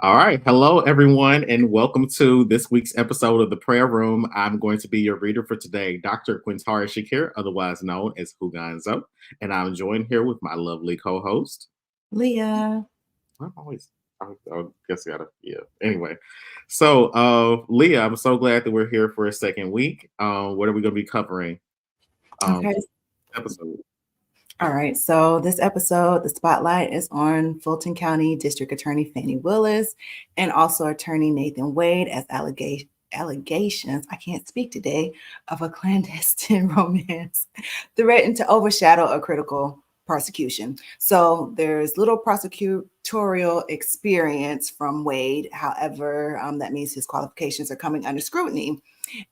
All right. Hello, everyone, and welcome to this week's episode of the Prayer Room. I'm going to be your reader for today, Dr. Quintara Shakir, otherwise known as Huganzo, and I'm joined here with my lovely co-host. Leah. I'm always, I guess I gotta, yeah. Anyway, so Leah, I'm so glad that we're here for a second week. What are we going to be covering? Okay. This episode. All right. So this episode, the spotlight is on Fulton County District Attorney Fani Willis and also Attorney Nathan Wade as allegations, I can't speak today, of a clandestine romance threatened to overshadow a critical prosecution. So there's little prosecutorial experience from Wade. However, that means his qualifications are coming under scrutiny.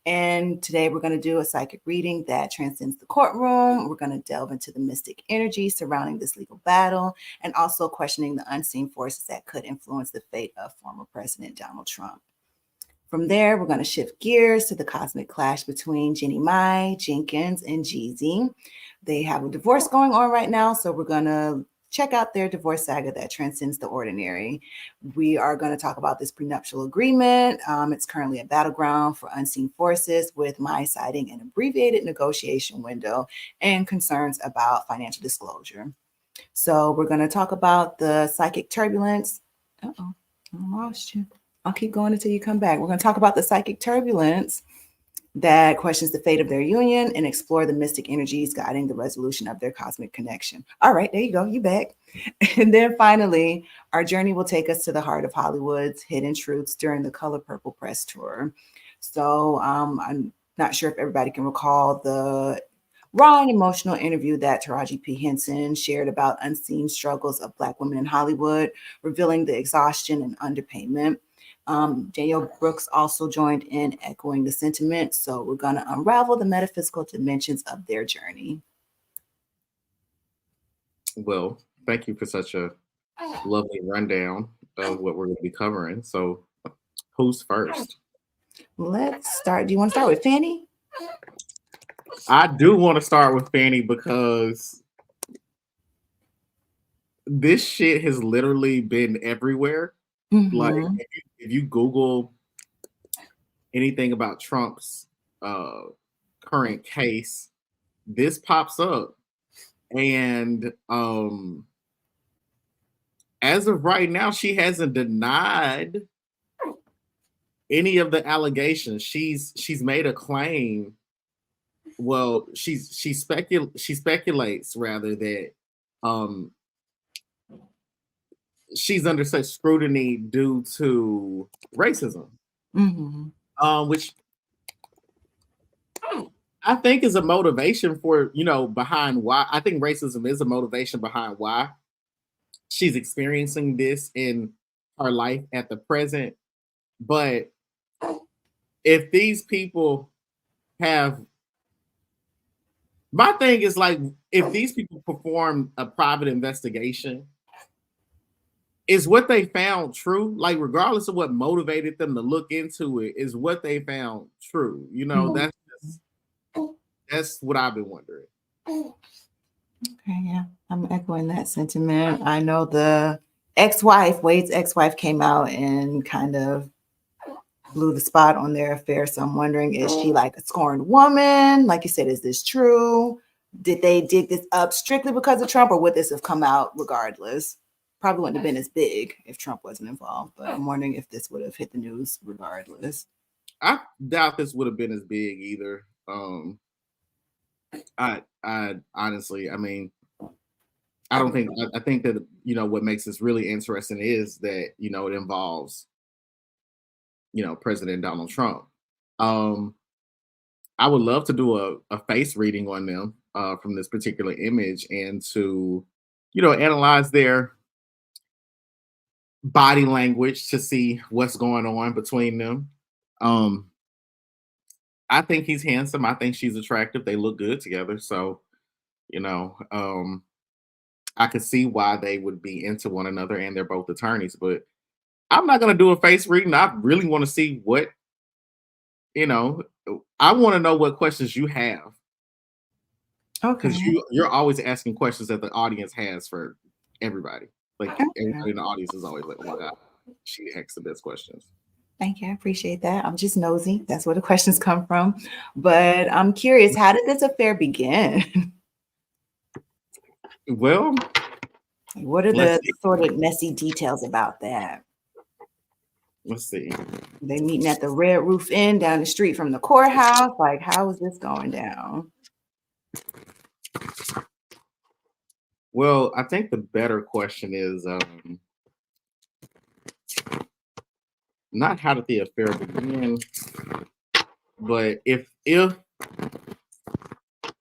And today we're going to do a psychic reading that transcends the courtroom. We're going to delve into the mystic energy surrounding this legal battle and also questioning the unseen forces that could influence the fate of former President Donald Trump. From there, we're going to shift gears to the cosmic clash between Jeannie Mai, Jenkins, and Jeezy. They have a divorce going on right now, so we're going to check out their divorce saga that transcends the ordinary. We are going to talk about this prenuptial agreement. It's currently a battleground for unseen forces, with Mai citing an abbreviated negotiation window and concerns about financial disclosure. So we're going to talk about the psychic turbulence. Uh-oh, I lost you. I'll keep going until you come back. We're going to talk about the psychic turbulence that questions the fate of their union and explore the mystic energies guiding the resolution of their cosmic connection. All right, there you go. You back. And then finally, our journey will take us to the heart of Hollywood's hidden truths during the Color Purple press tour. So I'm not sure if everybody can recall the raw and emotional interview that Taraji P. Henson shared about unseen struggles of Black women in Hollywood, revealing the exhaustion and underpayment. Danielle Brooks also joined in, echoing the sentiment. So we're going to unravel the metaphysical dimensions of their journey. Well, thank you for such a lovely rundown of what we're going to be covering. So, who's first? Let's start. Do you want to start with Fani? I do want to start with Fanny because this shit has literally been everywhere. Like, if you Google anything about Trump's current case, this pops up. And as of right now, she hasn't denied any of the allegations. She's made a claim. Well, she speculates rather that she's under such scrutiny due to racism, which I think is a motivation for, behind why. I think racism is a motivation behind why she's experiencing this in her life at the present. But if these people have, my thing is like, if these people perform a private investigation, is what they found true? Like, regardless of what motivated them to look into it, is what they found true? That's what I've been wondering. Okay, yeah, I'm echoing that sentiment. I know the Wade's ex-wife, came out and kind of blew the spot on their affair. So I'm wondering, is she like a scorned woman? Like you said, is this true? Did they dig this up strictly because of Trump, or would this have come out regardless? Probably wouldn't have been as big if Trump wasn't involved, but I'm wondering if this would have hit the news regardless. I doubt this would have been as big either. I honestly, I mean, I don't think. I think that what makes this really interesting is that it involves President Donald Trump. I would love to do a face reading on them from this particular image and to analyze their body language to see what's going on between them. I think he's handsome. I think she's attractive. They look good together. So, I could see why they would be into one another, and they're both attorneys. But I'm not going to do a face reading. I really want to see what, I want to know what questions you have. Okay. Because you're always asking questions that the audience has for everybody. Like, everybody in the audience is always like, oh my God. She asks the best questions. Thank you. I appreciate that. I'm just nosy. That's where the questions come from. But I'm curious, how did this affair begin? Well, What are let's the see. sort of messy details about that? Let's see. They meeting at the Red Roof Inn down the street from the courthouse. Like, how is this going down? Well, I think the better question is not how did the affair begin, but if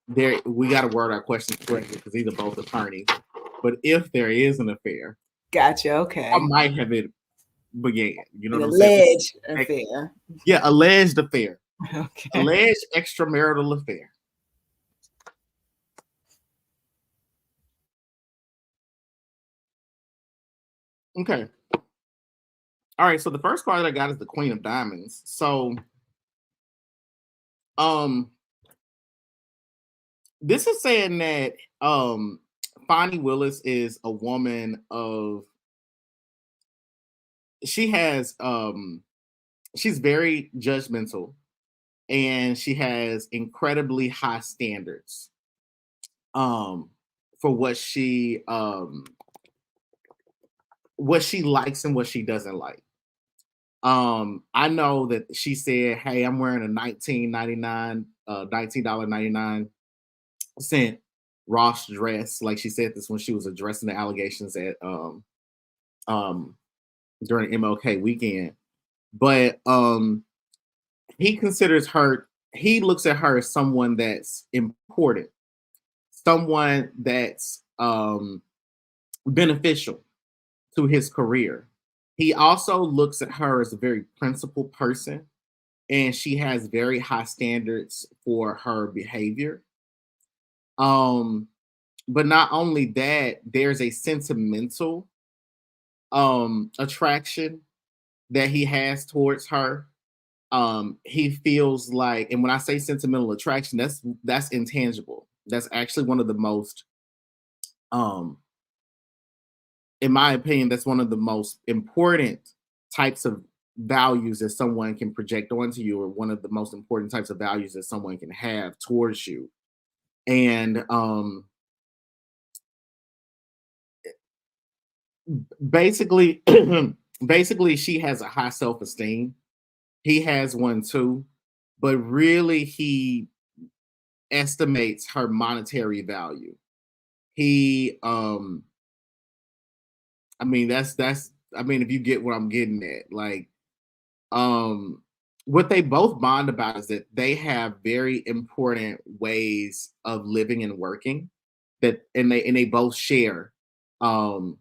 there, we got to word our questions correctly because these are both attorneys. But if there is an affair, Gotcha. I Okay. might have it began. You know An what I'm saying? alleged affair. Yeah, alleged affair, Okay. alleged extramarital affair. Okay. All right. So the first card that I got is the Queen of Diamonds. So, um, this is saying that Fani Willis is a woman of she has she's very judgmental and she has incredibly high standards um for what she likes and what she doesn't like. I know that she said, "Hey, I'm wearing a $19.99 Ross dress." Like she said this when she was addressing the allegations at um during MLK weekend. But he looks at her as someone that's important, someone that's beneficial to his career. He also looks at her as a very principled person, and she has very high standards for her behavior. Um, but not only that, there's a sentimental attraction that he has towards her. He feels like, and when I say sentimental attraction, that's intangible. That's actually one of the most um in my opinion, that's one of the most important types of values that someone can project onto you, or one of the most important types of values that someone can have towards you. And basically, basically, she has a high self esteem. He has one too, but really, he estimates her monetary value. He, I mean, that's, I mean, if you get what I'm getting at, like, um what they both bond about is that they have very important ways of living and working, that and they both share um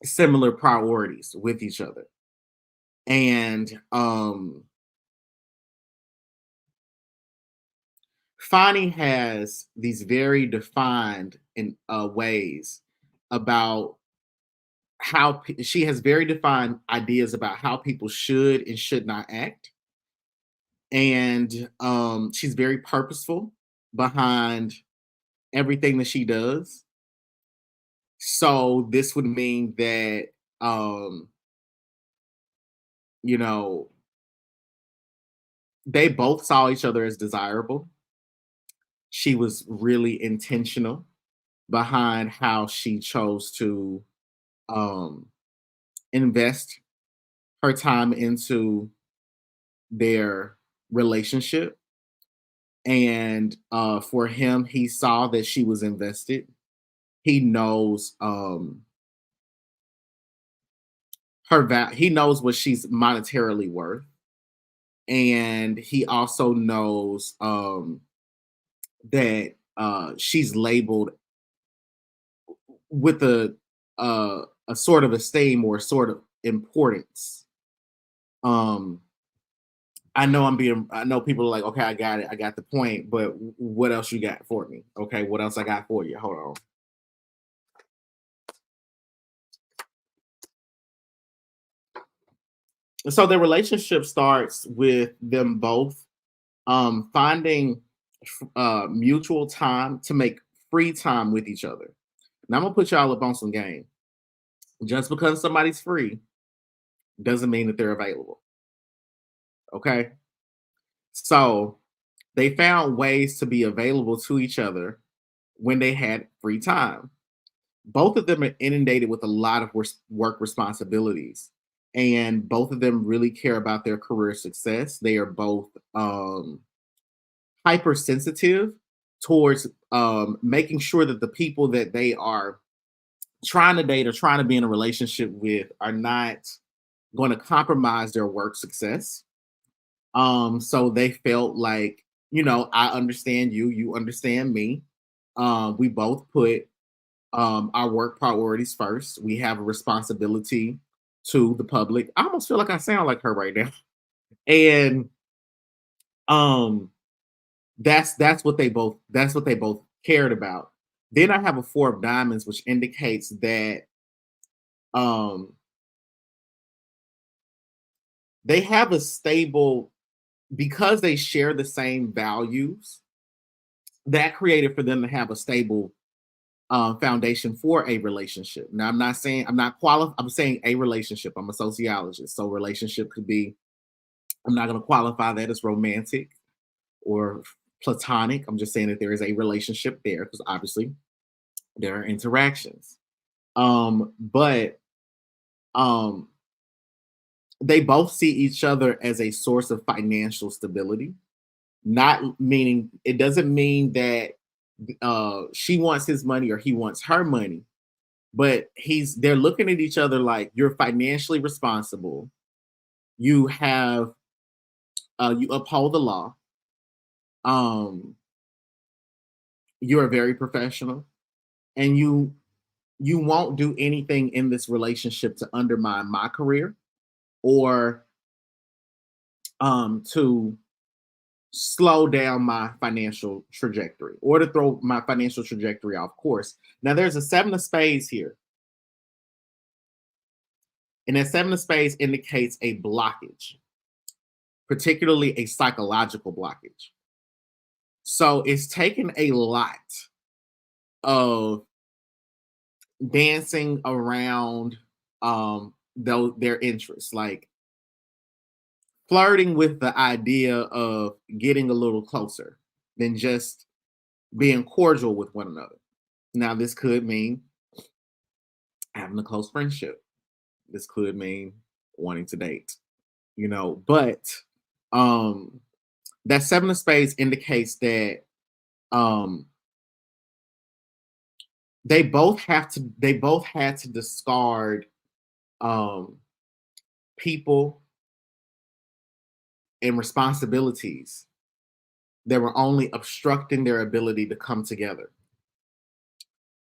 similar priorities with each other. And Fani has these very defined in ways about she has very defined ideas about how people should and should not act. And she's very purposeful behind everything that she does. So this would mean that um, you know, they both saw each other as desirable. She was really intentional behind how she chose to um, invest her time into their relationship. And for him, he saw that she was invested. He knows he knows what she's monetarily worth, and he also knows that she's labeled with a sort of esteem or a sort of importance. um I know people are like, okay, I got it, I got the point, but what else you got for me? Okay, what else I got for you? Hold on. So the relationship starts with them both finding mutual time to make free time with each other. Now I'm gonna put y'all up on some game. Just because somebody's free doesn't mean that they're available. Okay. So they found ways to be available to each other when they had free time. Both of them are inundated with a lot of work responsibilities, and both of them really care about their career success. They are both hypersensitive towards making sure that the people that they are trying to date or trying to be in a relationship with are not going to compromise their work success. So they felt like, I understand you, you understand me. We both put our work priorities first. We have a responsibility to the public. I almost feel like I sound like her right now. And um that's what they both cared about. Then I have a four of diamonds, which indicates that um they have a stable, because they share the same values, that created for them to have a stable foundation for a relationship. Now, I'm not saying I'm not qualified. I'm saying a relationship. I'm a sociologist, so relationship could be. I'm not going to qualify that as romantic or platonic. I'm just saying that there is a relationship there because obviously there are interactions. But um, they both see each other as a source of financial stability. Not meaning it doesn't mean that she wants his money or he wants her money, but they're looking at each other like you're financially responsible. You have you uphold the law. Um, you're very professional, and you won't do anything in this relationship to undermine my career or to slow down my financial trajectory or to throw my financial trajectory off course. Now there's a seven of spades here. And that seven of spades indicates a blockage, particularly a psychological blockage. So it's taken a lot of dancing around their interests, like flirting with the idea of getting a little closer than just being cordial with one another. Now, this could mean having a close friendship. This could mean wanting to date, but um that seven of spades indicates that um they both had to discard um people and responsibilities that were only obstructing their ability to come together.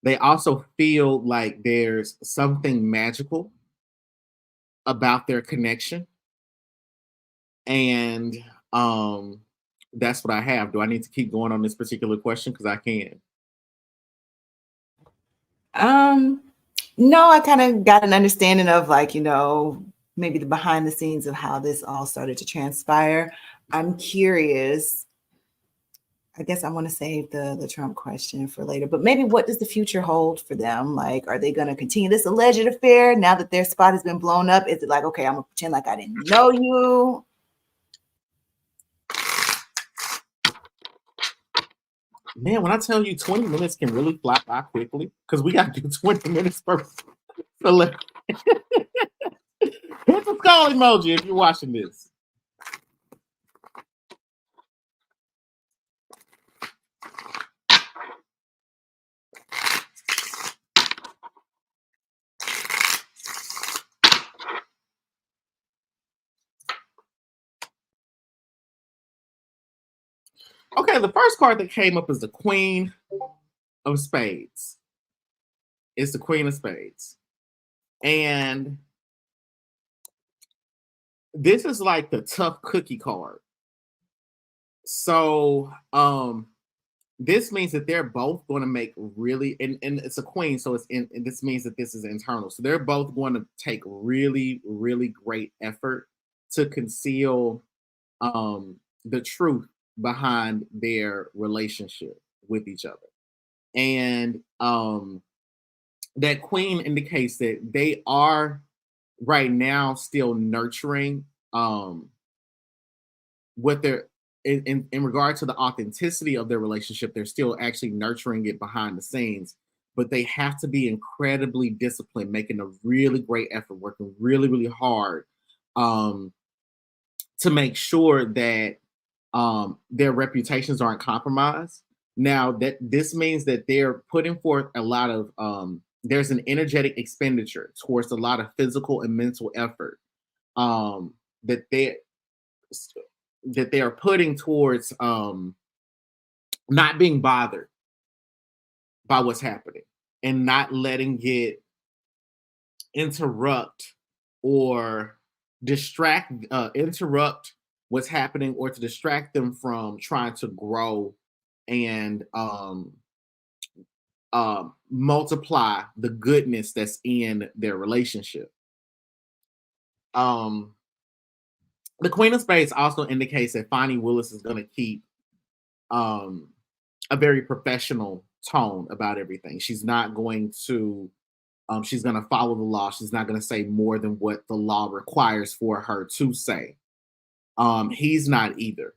They also feel like there's something magical about their connection, and that's what I have. Do I need to keep going on this particular question? Because I can. Um, no, I kind of got an understanding of like, maybe the behind the scenes of how this all started to transpire. I'm curious. I guess I want to save the Trump question for later, but maybe what does the future hold for them? Like, are they going to continue this alleged affair now that their spot has been blown up? Is it like, okay, I'm gonna pretend like I didn't know you? Man, when I tell you 20 minutes can really fly by quickly, because we got to do 20 minutes first. So hit the skull emoji if you're watching this. Okay, the first card that came up is the Queen of Spades. It's the Queen of Spades. And this is like the tough cookie card. So this means that they're both going to make really, and it's a queen, so and this means that this is internal. So they're both going to take really, really great effort to conceal the truth behind their relationship with each other. And that queen indicates that they are right now still nurturing what they're in regard to the authenticity of their relationship. They're still actually nurturing it behind the scenes, but they have to be incredibly disciplined, making a really great effort, working really, really hard um, to make sure that their reputations aren't compromised. Now that this means that they're putting forth a lot of there's an energetic expenditure towards a lot of physical and mental effort um, that they are putting towards not being bothered by what's happening and not letting it interrupt or interrupt what's happening or to distract them from trying to grow and multiply the goodness that's in their relationship. Um, the Queen of Spades also indicates that Fani Willis is going to keep um, a very professional tone about everything. She's not going to she's going to follow the law. She's not going to say more than what the law requires for her to say. He's not either.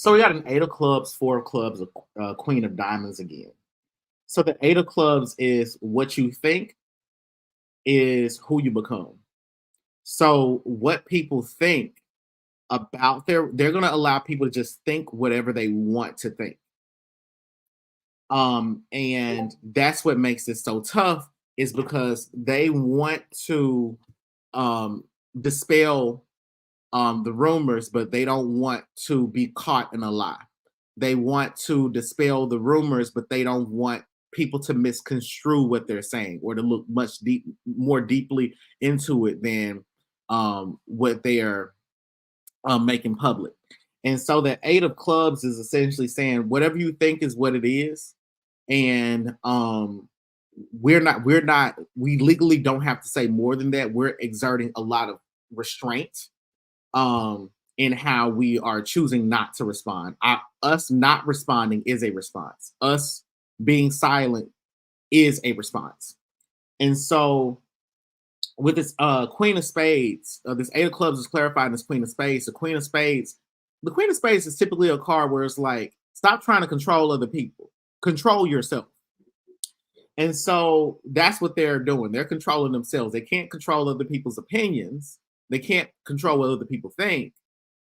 So we got an 8 of clubs, 4 of clubs, a queen of diamonds again. So the 8 of clubs is what you think is who you become. So what people think about they're going to allow people to just think whatever they want to think. And that's what makes it so tough is because they want to um dispel the rumors, but they don't want to be caught in a lie. They want to dispel the rumors, but they don't want people to misconstrue what they're saying or to look more deeply into it than what they are making public. And so that 8 of clubs is essentially saying whatever you think is what it is, and we legally don't have to say more than that. We're exerting a lot of restraint in how we are choosing not to respond. Us not responding is a response. Us being silent is a response. And so with this Queen of Spades, this 8 of clubs is clarifying this Queen of Spades. The Queen of Spades is typically a card where it's like, stop trying to control other people. Control yourself. And so that's what they're doing. They're controlling themselves. They can't control other people's opinions. They can't control what other people think.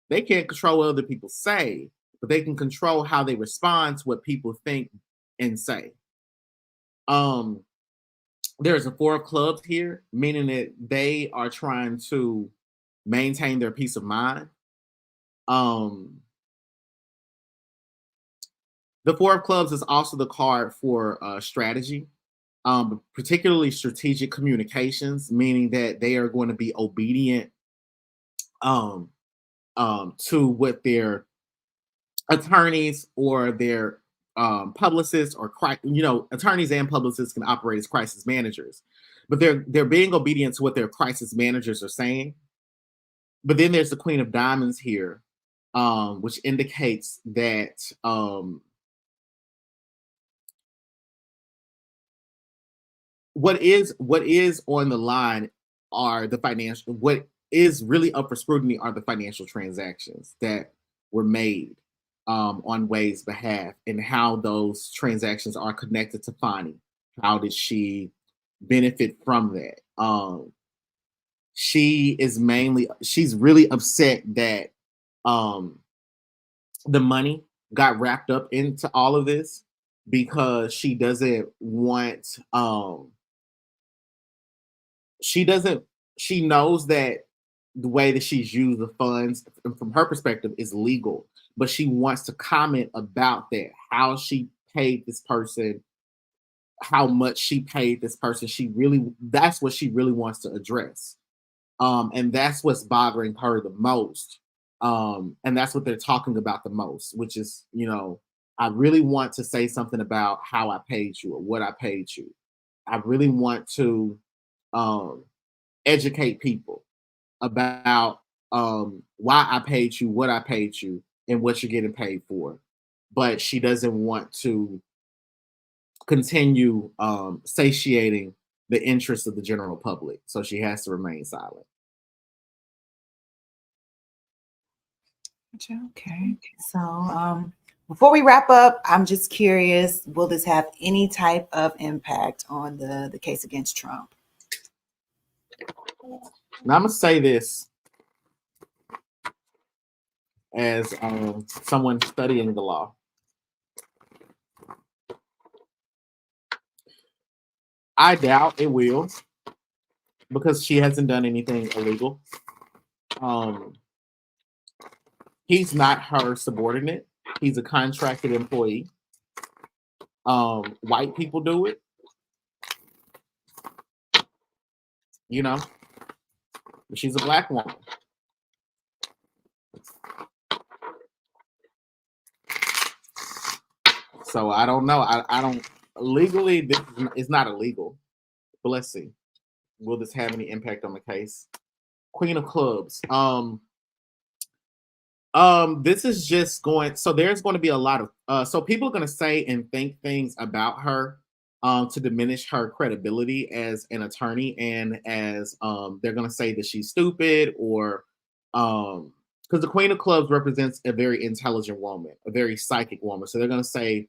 They can't control what other people say, but they can control how they respond to what people think and say. There's a 4 of clubs here, meaning that they are trying to maintain their peace of mind. The 4 of clubs is also the card for strategy, particularly strategic communications, meaning that they are going to be obedient um, to what their attorneys or their publicists or attorneys and publicists can operate as crisis managers, but they're being obedient to what their crisis managers are saying. But then there's the Queen of Diamonds here, which indicates that what is on the line are the financial. What is really up for scrutiny are the financial transactions that were made on Wade's behalf and how those transactions are connected to Fani. How did she benefit from that? She's really upset that the money got wrapped up into all of this because she doesn't want she knows that the way that she's used the funds from her perspective is legal, but she wants to comment about that, how she paid this person, how much she paid this person. That's what she really wants to address. And that's what's bothering her the most. And that's what they're talking about the most, which is, I really want to say something about how I paid you or what I paid you. I really want to educate people about why I paid you, what I paid you, and what you're getting paid for. but she doesn't want to continue satiating the interests of the general public, so she has to remain silent. Okay. So, before we wrap up, I'm just curious, will this have any type of impact on the case against Trump? Now I'm gonna say this as someone studying the law. I doubt it will, because she hasn't done anything illegal. He's not her subordinate. He's a contracted employee. White people do it, you know. She's a black woman. So I don't know. I don't legally. This is not illegal. But let's see. Will this have any impact on the case? Queen of Clubs. This is just going. So there's going to be a lot of. So people are going to say and think things about her, to diminish her credibility as an attorney, and as they're going to say that she's stupid, or because the Queen of Clubs represents a very intelligent woman, a very psychic woman. So they're going to say,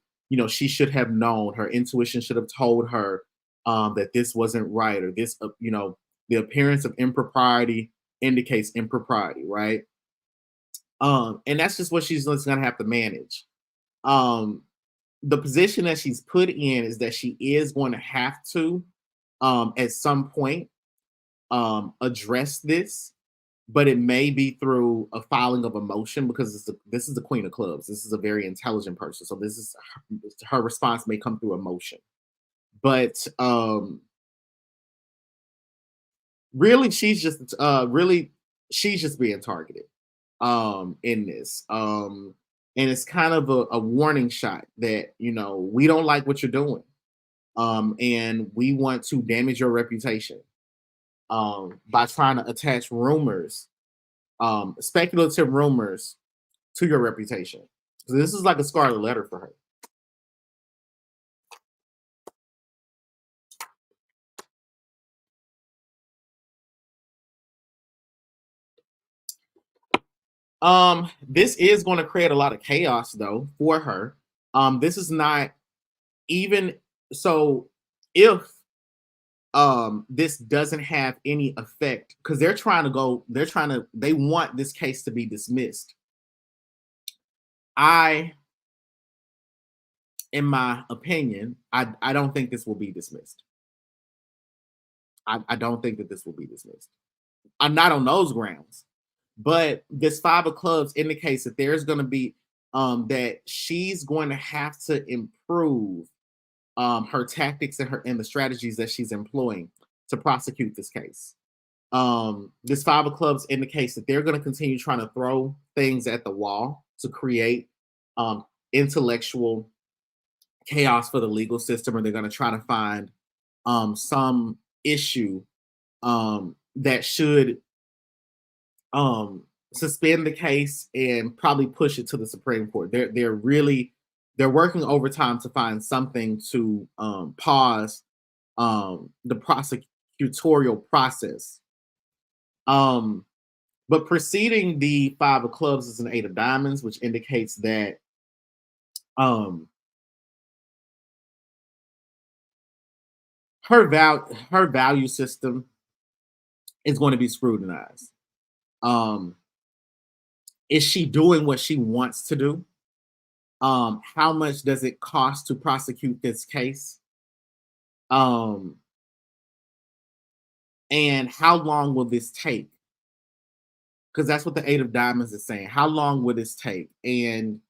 she should have known. Her intuition should have told her that this wasn't right, or this, the appearance of impropriety indicates impropriety, right? And that's just what she's going to have to manage. The position that she's put in is that she is going to have to, at some point, address this, but it may be through a filing of a motion, because this is the Queen of Clubs. This is a very intelligent person, so this is her response may come through a motion. But really, she's just being targeted in this. And it's kind of a warning shot that, we don't like what you're doing. And we want to damage your reputation by trying to attach rumors, speculative rumors, to your reputation. So this is like a scarlet letter for her. This is going to create a lot of chaos, though, for her. This is not even so. If this doesn't have any effect, because they want this case to be dismissed. In my opinion, I don't think this will be dismissed. I don't think that this will be dismissed. I'm not on those grounds. But this 5 of Clubs indicates that there's going to be that she's going to have to improve her tactics and the strategies that she's employing to prosecute this case. This 5 of Clubs indicates that they're going to continue trying to throw things at the wall to create intellectual chaos for the legal system, or they're going to try to find some issue that should suspend the case and probably push it to the Supreme Court. They're working overtime to find something to pause the prosecutorial process. But preceding the 5 of Clubs is an 8 of Diamonds, which indicates that her value system is going to be scrutinized. Is she doing what she wants to do? How much does it cost to prosecute this case? And how long will this take? Because that's what the 8 of Diamonds is saying. How long will this take? And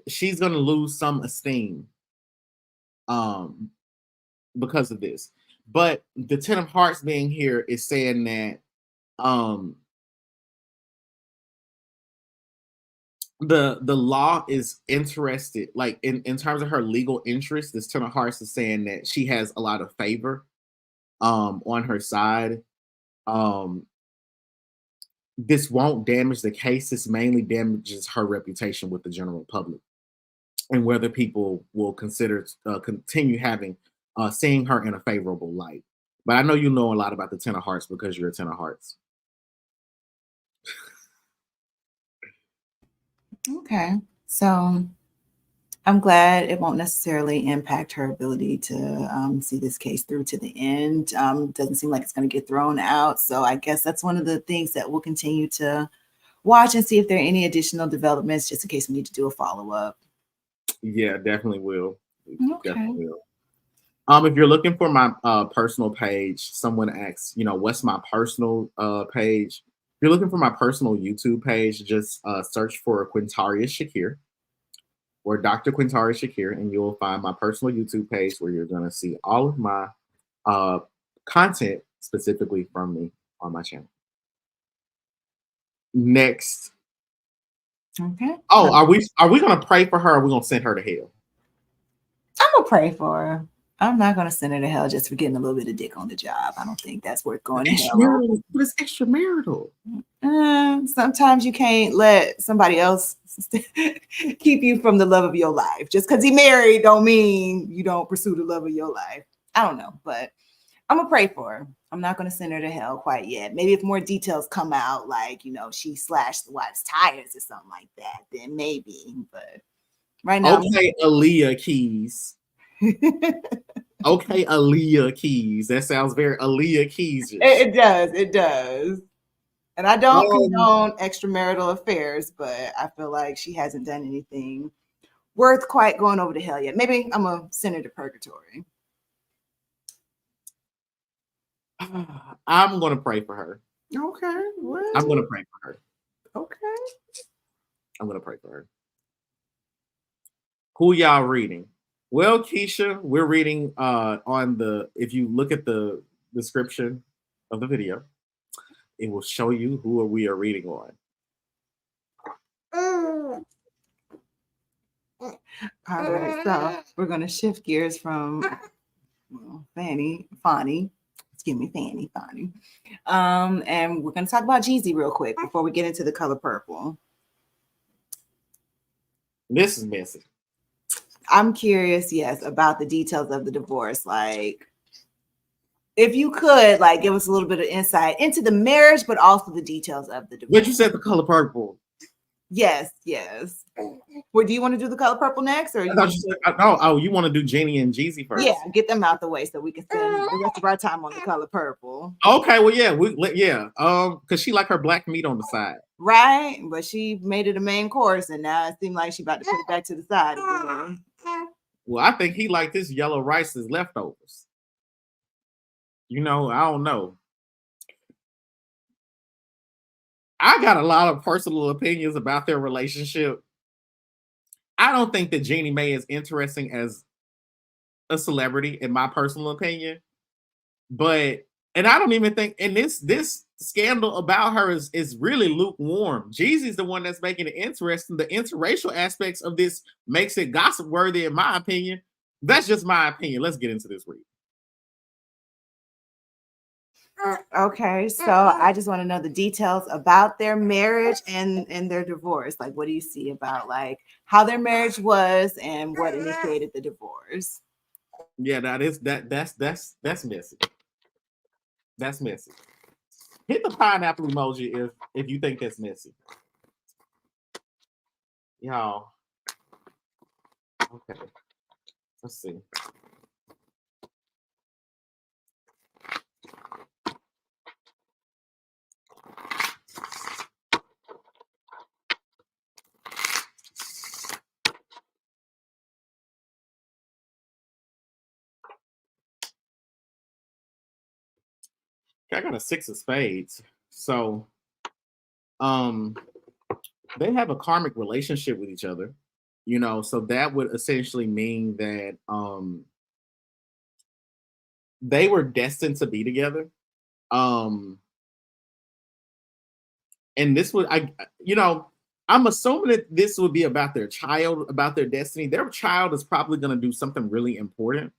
she's going to lose some esteem because of this. But the 10 of Hearts being here is saying that the law is interested, like in terms of her legal interest. This 10 of Hearts is saying that she has a lot of favor on her side. this won't damage the case. This mainly damages her reputation with the general public and whether people will consider continue having seeing her in a favorable light. But I know you know a lot about the Ten of Hearts because you're a Ten of Hearts. Okay. So I'm glad it won't necessarily impact her ability to see this case through to the end. Doesn't seem like it's going to get thrown out. So I guess that's one of the things that we'll continue to watch and see if there are any additional developments, just in case we need to do a follow-up. Yeah, definitely will. Okay. Definitely will. If you're looking for my personal page, someone asks, what's my personal page? If you're looking for my personal YouTube page, just search for Quintarius Shakir or Dr. Quintarius Shakir, and you'll find my personal YouTube page where you're going to see all of my content specifically from me on my channel. Next. Okay. Oh, are we going to pray for her or are we going to send her to hell? I'm going to pray for her. I'm not going to send her to hell just for getting a little bit of dick on the job. I don't think that's worth going to hell. But it's extramarital. Sometimes you can't let somebody else keep you from the love of your life. Just because he married don't mean you don't pursue the love of your life. I don't know, but I'm going to pray for her. I'm not going to send her to hell quite yet. Maybe if more details come out, like, she slashed the wife's tires or something like that, then maybe. But right now. Okay, Aaliyah Keys. Okay, Aaliyah Keys. That sounds very Aaliyah Keys. It does. And I don't condone extramarital affairs, but I feel like she hasn't done anything worth quite going over to hell yet. Maybe I'm going to send her to purgatory. I'm going to pray for her. Okay. Well, I'm going to pray for her. Okay. I'm going to pray for her. Who y'all reading? Well, Keisha, we're reading if you look at the description of the video, it will show you who we are reading on. All right, so we're going to shift gears from Fani. And we're going to talk about Jeezy real quick before we get into The Color Purple. This is messy. I'm curious, yes, about the details of the divorce. Like, if you could, give us a little bit of insight into the marriage, but also the details of the divorce. But you said The Color Purple. Yes. Well, do you want to do The Color Purple next, or you want to do Jeannie and Jeezy first? Yeah, get them out the way so we can spend the rest of our time on The Color Purple. Okay, well, yeah, because she like her black meat on the side, right? But she made it a main course, and now it seems like she about to put it back to the side again. Well, I think he liked his yellow rice as leftovers. I don't know. I got a lot of personal opinions about their relationship. I don't think that Jeannie Mai is interesting as a celebrity, in my personal opinion. And I don't even think, and this scandal about her is really lukewarm. Jeezy's the one that's making it interesting. The interracial aspects of this makes it gossip worthy, in my opinion. That's just my opinion. Let's get into this read. Okay, so I just want to know the details about their marriage and their divorce. Like, what do you see about how their marriage was and what initiated the divorce? Yeah, that's messy. That's messy. Hit the pineapple emoji if you think that's messy. Y'all. Okay. Let's see. I got a 6 of spades. So they have a karmic relationship with each other, so that would essentially mean that they were destined to be together. And this would I'm assuming that this would be about their child, about their destiny. Their child is probably going to do something really important.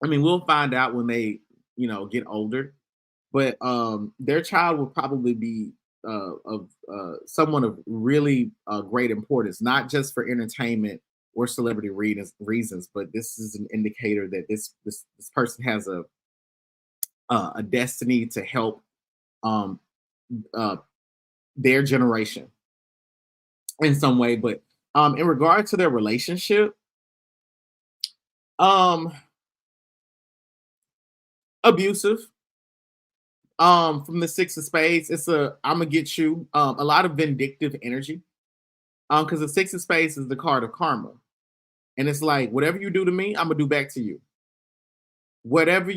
I mean, we'll find out when they, get older. But their child will probably be someone of really great importance, not just for entertainment or celebrity reasons, but this is an indicator that this person has a destiny to help um, uh, their generation in some way. But in regard to their relationship, um, abusive. From the Six of Spades, it's a I'm gonna get you. A lot of vindictive energy. Because the Six of Spades is the card of karma, and it's like whatever you do to me, I'm gonna do back to you. Whatever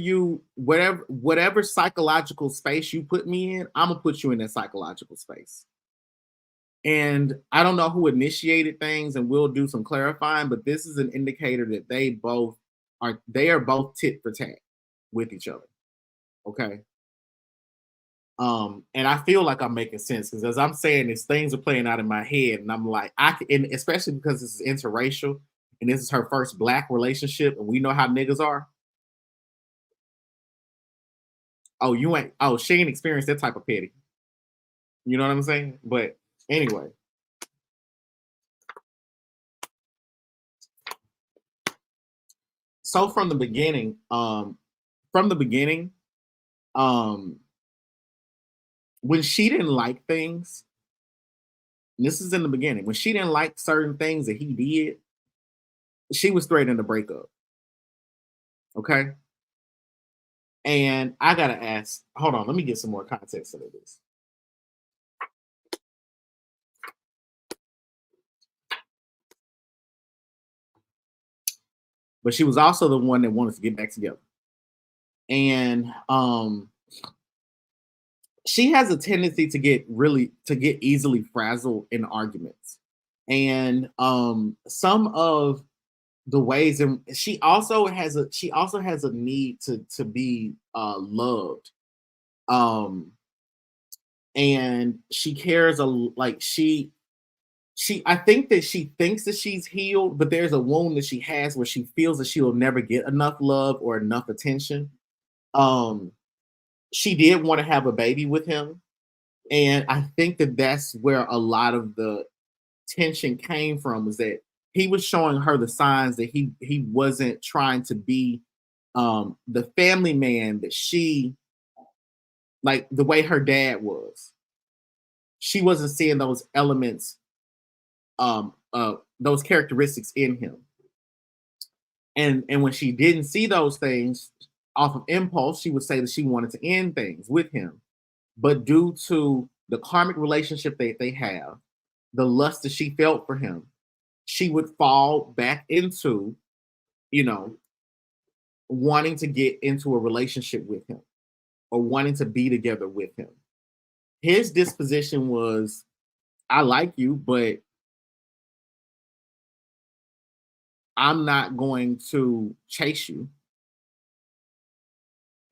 psychological space you put me in, I'm gonna put you in that psychological space. And I don't know who initiated things, and we'll do some clarifying, but this is an indicator that they are both tit for tat with each other. Okay. And I feel like I'm making sense because as I'm saying this, things are playing out in my head, and I'm like, and especially because this is interracial and this is her first black relationship, and we know how niggas are. Oh, you ain't, oh, she ain't experienced that type of petty. You know what I'm saying? But anyway. So from the beginning, um, when she didn't like things, and this is in the beginning, when she didn't like certain things that he did, she was threatening to break up. Okay. And I gotta ask, hold on, let me get some more context into this. But she was also the one that wanted to get back together. And she has a tendency to get easily frazzled in arguments. And some of the ways, and she also has a need to be loved. And she cares like she I think that she thinks that she's healed, but there's a wound that she has where she feels that she will never get enough love or enough attention. Um, she did want to have a baby with him, and I think that that's where a lot of the tension came from, was that he was showing her the signs that he wasn't trying to be the family man that she, like the way her dad was. She wasn't seeing those elements, those characteristics in him. And when she didn't see those things, off of impulse, she would say that she wanted to end things with him. But due to the karmic relationship that they have, the lust that she felt for him, she would fall back into, you know, wanting to get into a relationship with him or wanting to be together with him. His disposition was, I like you, but I'm not going to chase you.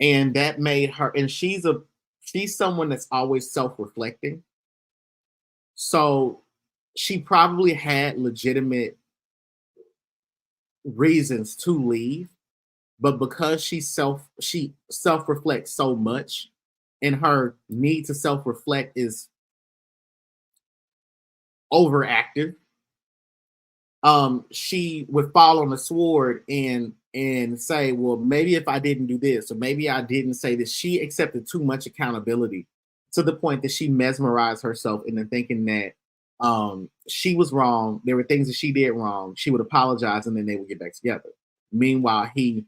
And that made her, and she's someone that's always self-reflecting. So she probably had legitimate reasons to leave, but because she self-reflects so much, and her need to self-reflect is overactive, she would fall on the sword and say, well, maybe if I didn't do this, or maybe I didn't say this. She accepted too much accountability to the point that she mesmerized herself into thinking that she was wrong. There were things that she did wrong. She would apologize, and then they would get back together. Meanwhile, he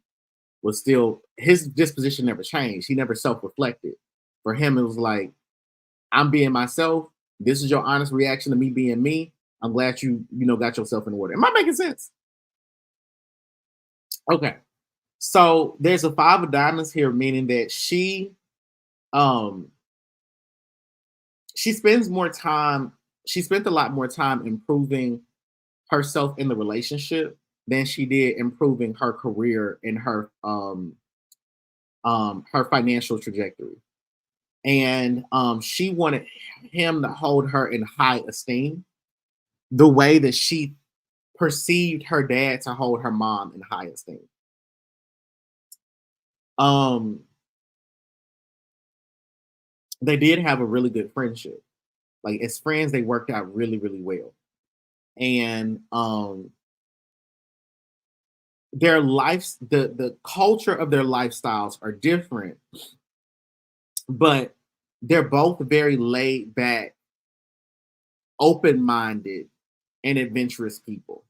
was still, his disposition never changed. He never self-reflected. For him, it was like, I'm being myself. This is your honest reaction to me being me. I'm glad you got yourself in order. Am I making sense? Okay. So there's a five of diamonds here, meaning that she spent a lot more time improving herself in the relationship than she did improving her career and her financial trajectory. And she wanted him to hold her in high esteem, the way that she perceived her dad to hold her mom in high esteem. They did have a really good friendship. Like as friends, they worked out really, really well. And their lives, the culture of their lifestyles are different, but they're both very laid back, open-minded, and adventurous people.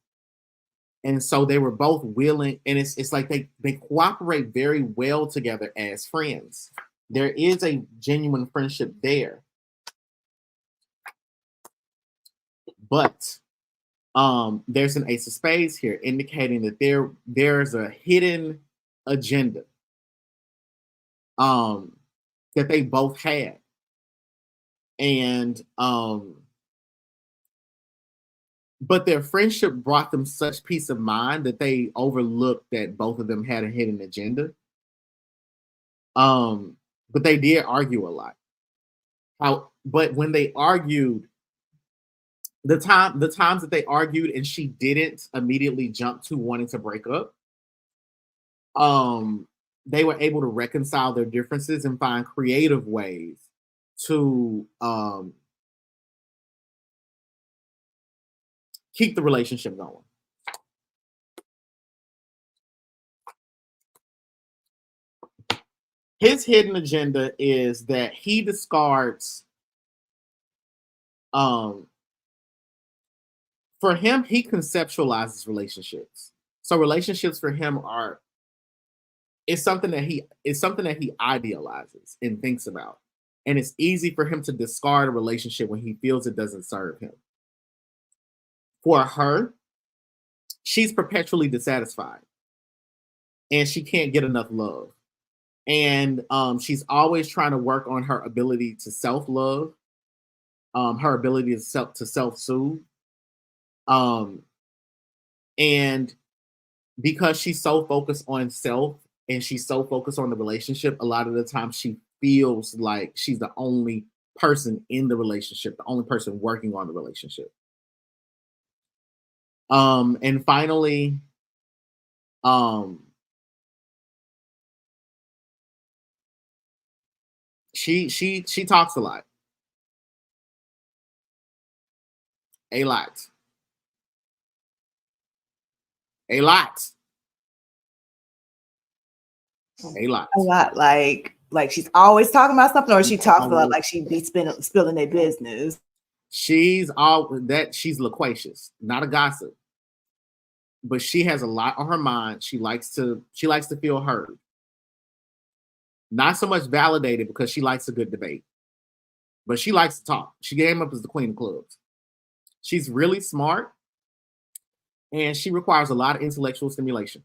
And so they were both willing, and it's like they cooperate very well together as friends. There is a genuine friendship there. But there's an ace of spades here, indicating that there's a hidden agenda that they both had. And but their friendship brought them such peace of mind that they overlooked that both of them had a hidden agenda. But they did argue a lot. But when they argued, the times that they argued and she didn't immediately jump to wanting to break up, they were able to reconcile their differences and find creative ways to keep the relationship going. His hidden agenda is that he discards, for him, he conceptualizes relationships. So relationships for him it's something that he idealizes and thinks about. And it's easy for him to discard a relationship when he feels it doesn't serve him. For her, she's perpetually dissatisfied and she can't get enough love. And she's always trying to work on her ability to self-love, her ability to self-soothe. And because she's so focused on self and she's so focused on the relationship, a lot of the time she feels like she's the only person in the relationship, the only person working on the relationship. And finally, she talks a lot. A lot. A lot. A lot. A lot. Like she's always talking about something, or she talks a lot like she be spilling their business. She's loquacious, not a gossip. But she has a lot on her mind. She likes to feel heard. Not so much validated, because she likes a good debate. But she likes to talk. She came up as the queen of clubs. She's really smart. And she requires a lot of intellectual stimulation.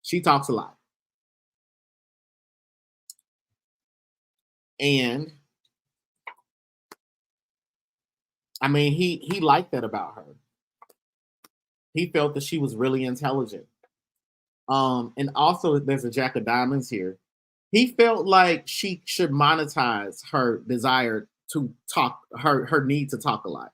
She talks a lot. And I mean, he liked that about her. He felt that she was really intelligent. And also there's a Jack of Diamonds here. He felt like she should monetize her desire to talk, her need to talk a lot.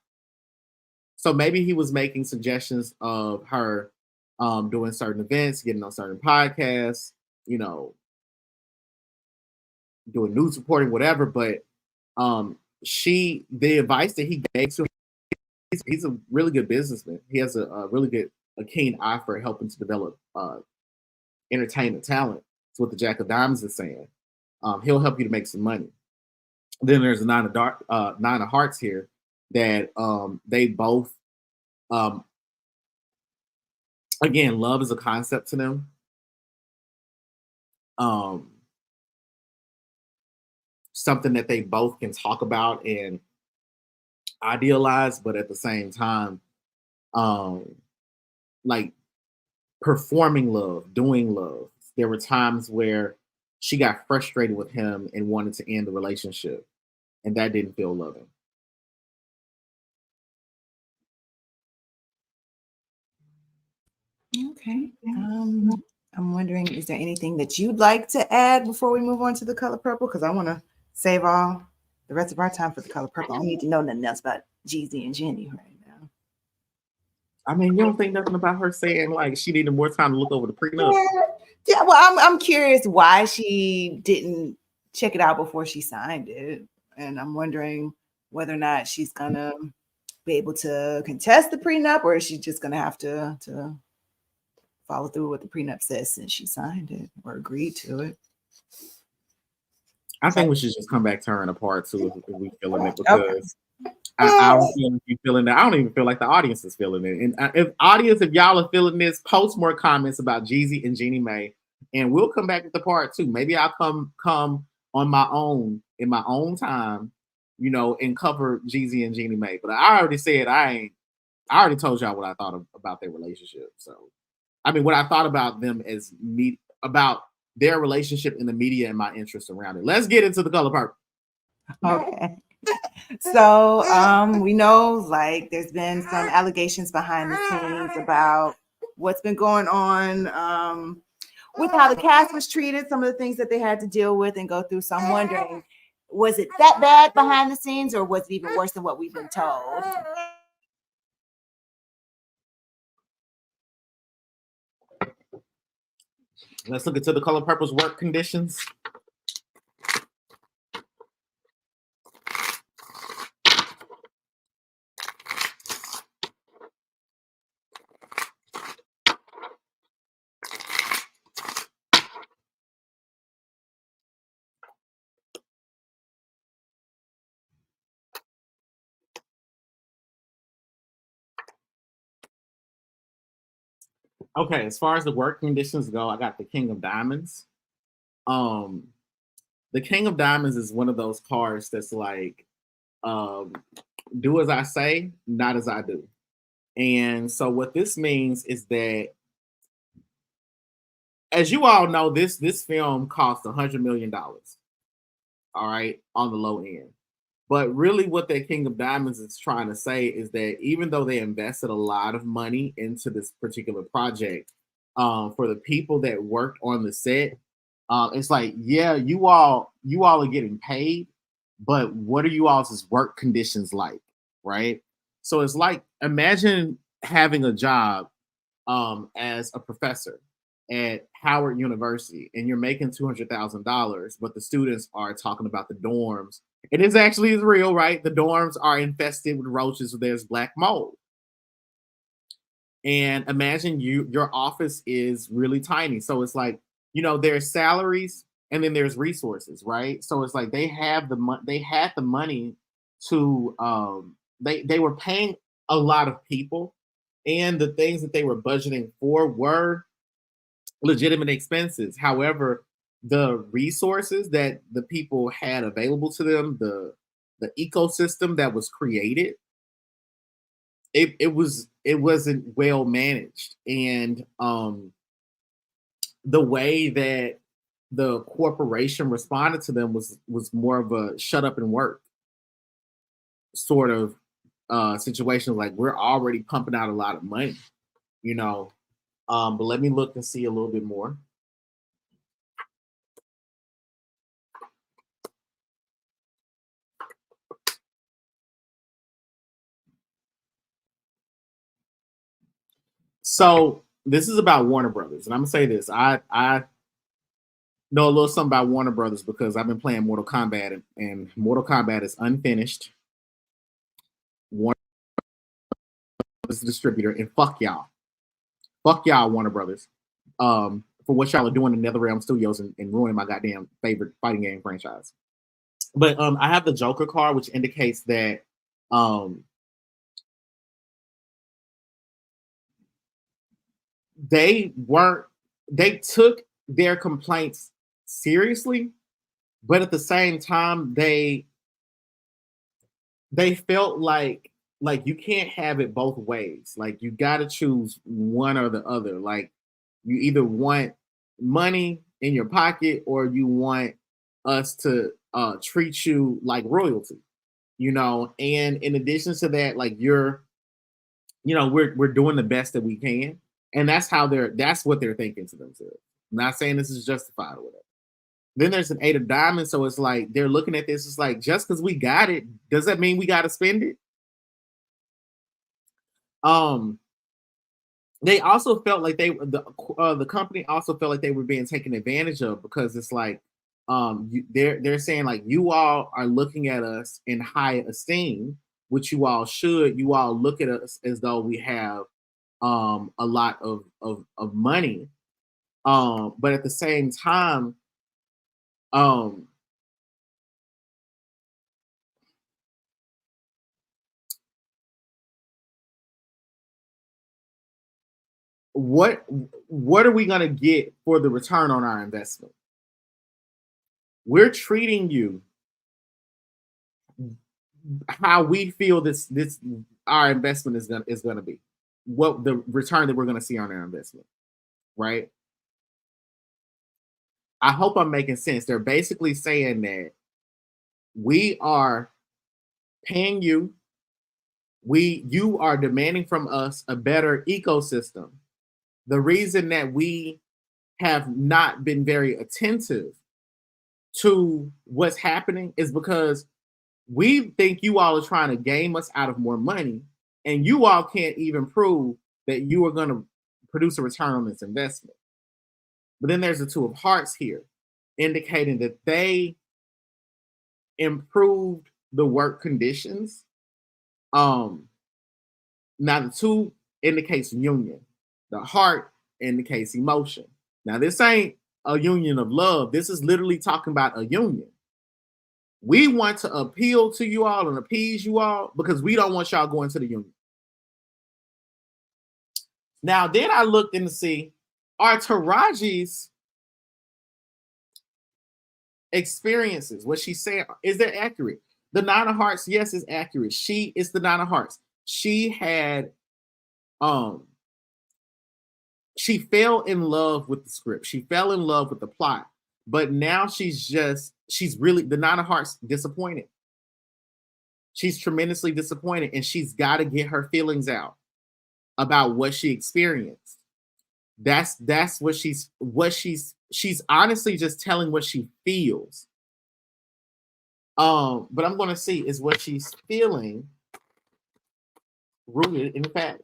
So maybe he was making suggestions of her doing certain events, getting on certain podcasts, doing news reporting, whatever. But the advice that he gave to him, he's a really good businessman. He has a keen eye for helping to develop entertainment talent. That's what the Jack of Diamonds is saying. He'll help you to make some money. Then there's a nine of hearts here that they both, again, love is a concept to them. Something that they both can talk about and idealize, but at the same time, like performing love, doing love. There were times where she got frustrated with him and wanted to end the relationship, and that didn't feel loving. Okay. I'm wondering, is there anything that you'd like to add before we move on to the color purple? Because I want to save all the rest of our time for the color purple. I don't need to know nothing else about Jeezy and Jeannie right now. I mean, you don't think nothing about her saying like she needed more time to look over the prenup? Yeah, well, I'm curious why she didn't check it out before she signed it. And I'm wondering whether or not she's gonna be able to contest the prenup, or is she just gonna have to follow through with what the prenup says since she signed it or agreed to it. I think we should just come back to her in a part two if we feeling it, because Okay. I don't feel like you feeling that. I don't even feel like the audience is feeling it. And if y'all are feeling this, post more comments about Jeezy and Jeannie Mai, and we'll come back with the part two. Maybe I'll come on my own in my own time, and cover Jeezy and Jeannie Mai. But I already said I already told y'all what I thought about their relationship. So, I mean, what I thought about them as about their relationship in the media and my interest around it. Let's get into The Color Purple. Okay. So we know like there's been some allegations behind the scenes about what's been going on with how the cast was treated, some of the things that they had to deal with and go through. So I'm wondering, was it that bad behind the scenes, or was it even worse than what we've been told? Let's look into The Color Purple's work conditions. Okay, as far as the work conditions go, I got the King of Diamonds. The King of Diamonds is one of those cards that's like, do as I say, not as I do. And so what this means is that, as you all know, this film cost $100 million. All right, on the low end. But really, what that King of Diamonds is trying to say is that even though they invested a lot of money into this particular project, for the people that worked on the set, it's like, yeah, you all are getting paid, but what are you all's work conditions like, right? So it's like, imagine having a job as a professor at Howard University, and you're making $200,000, but the students are talking about the dorms. It is actually is real, right? The dorms are infested with roaches. There's black mold. And imagine your office is really tiny. So it's like, there's salaries and then there's resources, right? So it's like they had the money to they were paying a lot of people, and the things that they were budgeting for were legitimate expenses. However, the resources that the people had available to them, the ecosystem that was created, it wasn't well managed. And the way that the corporation responded to them was more of a shut up and work sort of situation. Like, we're already pumping out a lot of money, but let me look and see a little bit more. So this is about Warner Brothers, and I'm gonna say this: I know a little something about Warner Brothers because I've been playing Mortal Kombat, and Mortal Kombat is unfinished. Warner is the distributor, and fuck y'all, Warner Brothers, for what y'all are doing in NetherRealm Studios and ruining my goddamn favorite fighting game franchise. But I have the Joker card, which indicates that they took their complaints seriously, but at the same time they felt like you can't have it both ways. Like, you got to choose one or the other. Like, you either want money in your pocket or you want us to treat you like royalty, and in addition to that, like, we're doing the best that we can. And that's what they're thinking to themselves. I'm not saying this is justified or whatever. Then there's an 8 of diamonds. So it's like, they're looking at this. It's like, just because we got it, does that mean we got to spend it? They also felt like the company also felt like they were being taken advantage of, because it's like, They're saying like you all are looking at us in high esteem, which you all should. You all look at us as though we have a lot of money, but at the same time, um what what are we going to get for the return on our investment? We're treating you how we feel this our investment is gonna be, what the return that we're gonna see on our investment, right? I hope I'm making sense. They're basically saying that we are paying you, you are demanding from us a better ecosystem. The reason that we have not been very attentive to what's happening is because we think you all are trying to game us out of more money, and you all can't even prove that you are going to produce a return on this investment. But then there's the two of hearts here, indicating that they improved the work conditions. Now the two indicates union. The heart indicates emotion. Now this ain't a union of love. This is literally talking about a union. We want to appeal to you all and appease you all because we don't want y'all going to the union. Now, then I looked in to see, are Taraji's experiences, what she's saying, is that accurate? The Nine of Hearts, yes, is accurate. She is the Nine of Hearts. She had, she fell in love with the script. She fell in love with the plot. But now she's really, the Nine of Hearts, disappointed. She's tremendously disappointed, and she's got to get her feelings out about what she experienced. That's what she's honestly just telling what she feels. But I'm gonna see, is what she's feeling rooted in fact?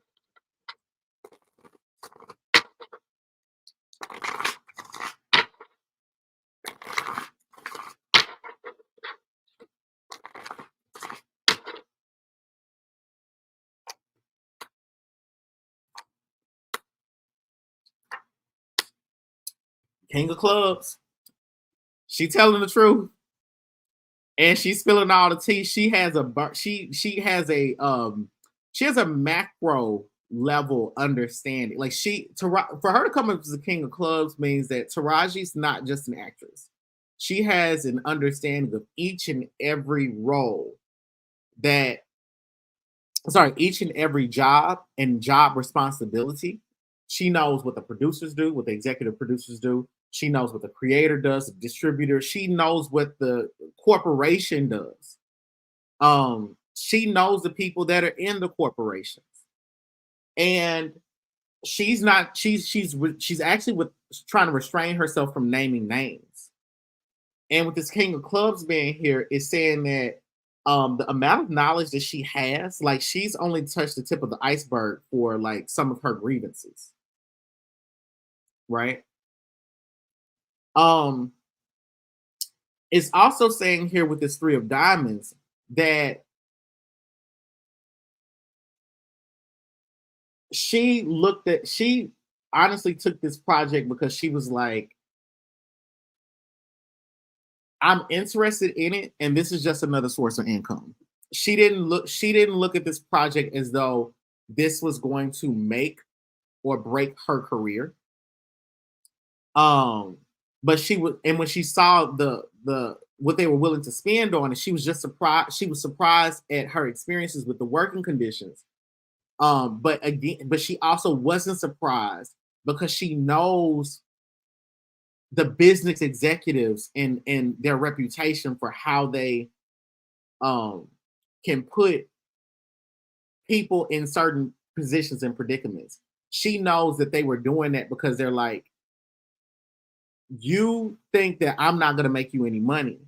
King of Clubs. She telling the truth, and she's spilling all the tea. She has a macro level understanding. Like for her to come up as the King of Clubs means that Taraji's not just an actress. She has an understanding of each and every role each and every job and job responsibility. She knows what the producers do, what the executive producers do. She knows what the creator does, the distributor. She knows what the corporation does. She knows the people that are in the corporations, and she's actually trying to restrain herself from naming names. And with this King of Clubs being here, is saying that the amount of knowledge that she has, like she's only touched the tip of the iceberg for like some of her grievances, right? It's also saying here with this Three of Diamonds that she honestly took this project because she was like, I'm interested in it, and this is just another source of income. She didn't look at this project as though this was going to make or break her career. But she would, and when she saw the what they were willing to spend on it, she was just surprised. She was surprised at her experiences with the working conditions. But she also wasn't surprised because she knows the business executives and their reputation for how they can put people in certain positions and predicaments. She knows that they were doing that because they're like, you think that I'm not going to make you any money.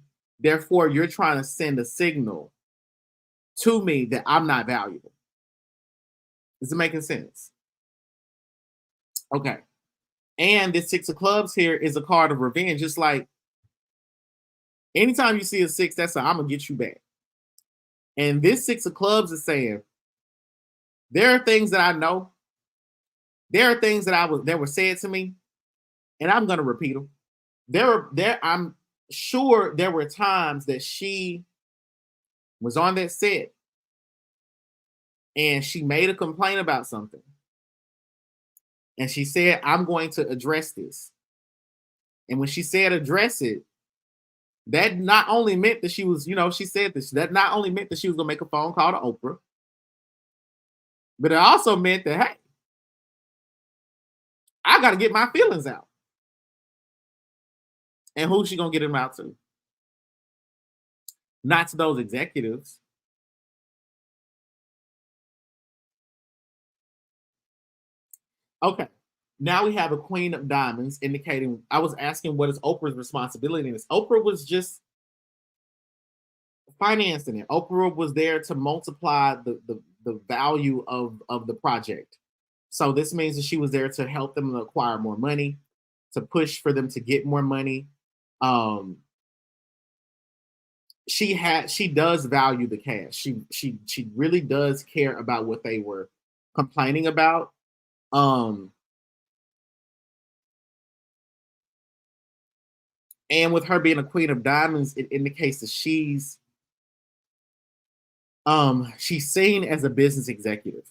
Therefore, you're trying to send a signal to me that I'm not valuable. Is it making sense? Okay. And this Six of Clubs here is a card of revenge. Just like Anytime you see a six, that's a I'm gonna get you back. And this six of clubs is saying, there are things that I know, there are things that were said to me, and I'm gonna repeat them. I'm sure there were times that she was on that set and she made a complaint about something. And she said, I'm going to address this. And when she said address it, that not only meant that she was, she said this, that not only meant that she was going to make a phone call to Oprah, but it also meant that, hey, I got to get my feelings out. And who's she going to get them out to? Not to those executives. Okay. Now we have a queen of diamonds indicating, I was asking what is Oprah's responsibility in this. Oprah was just financing it. Oprah was there to multiply the value of the project. So this means that she was there to help them acquire more money, to push for them to get more money. She does value the cash. She really does care about what they were complaining about. And with her being a queen of diamonds, it indicates that she's seen as a business executive.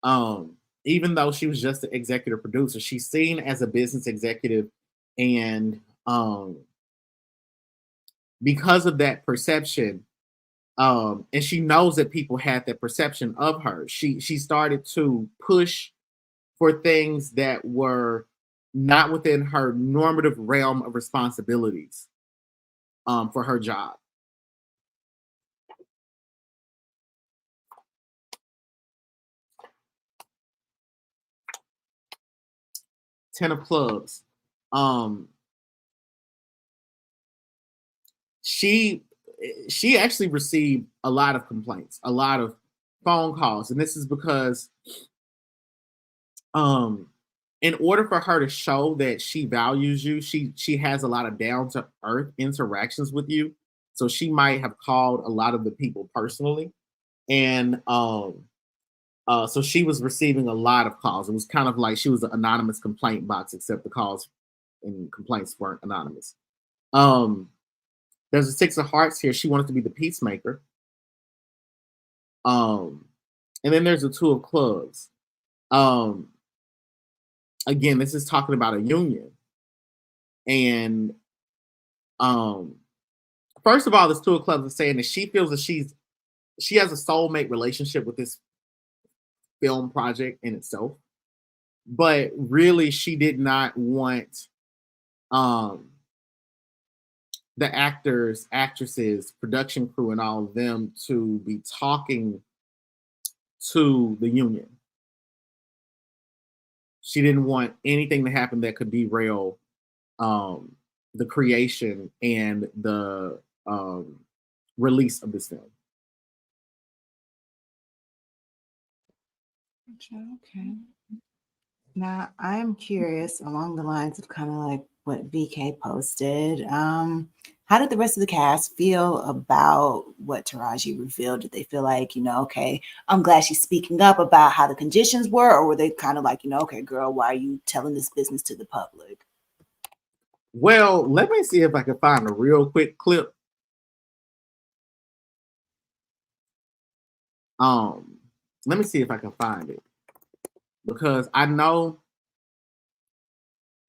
Even though she was just an executive producer, she's seen as a business executive, and because of that perception, and she knows that people had that perception of her, she started to push for things that were not within her normative realm of responsibilities for her job. Ten of clubs. She actually received a lot of complaints, a lot of phone calls, and this is because in order for her to show that she values you, she has a lot of down to earth interactions with you. So she might have called a lot of the people personally, and so she was receiving a lot of calls. It was kind of like she was an anonymous complaint box, except the calls and complaints weren't anonymous. There's a six of hearts here. She wanted to be the peacemaker. And then there's a two of clubs. Again, this is talking about a union. And first of all, this two of clubs is saying that she feels that she has a soulmate relationship with this film project in itself. But really, she did not want the actors, actresses, production crew, and all of them to be talking to the union. She didn't want anything to happen that could derail the creation and the release of this film. Okay. Now, I'm curious along the lines of kind of like what VK posted. How did the rest of the cast feel about what Taraji revealed? Did they feel like, okay, I'm glad she's speaking up about how the conditions were, or were they kind of like, okay, girl, why are you telling this business to the public? Well, let me see if I can find a real quick clip. Let me see if I can find it, because I know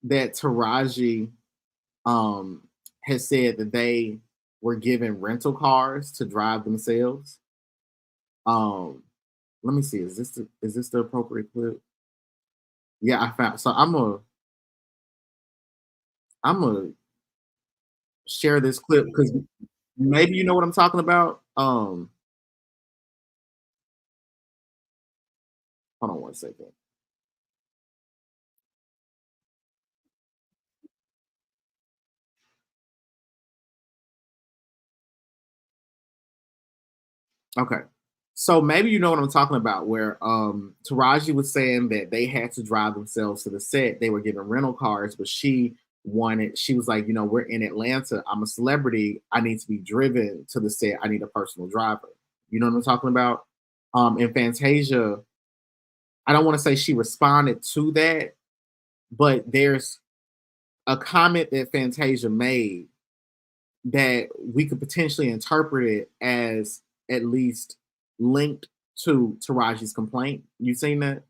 that Taraji has said that they were given rental cars to drive themselves. Let me see. Is this the appropriate clip? Yeah, I found. So I'm gonna share this clip because maybe you know what I'm talking about. Hold on one second. Okay. So maybe you know what I'm talking about, where Taraji was saying that they had to drive themselves to the set. They were given rental cars, but she wanted, she was like, we're in Atlanta. I'm a celebrity. I need to be driven to the set. I need a personal driver. You know what I'm talking about? And Fantasia, I don't want to say she responded to that, but there's a comment that Fantasia made that we could potentially interpret it as at least linked to Taraji's complaint. You seen that?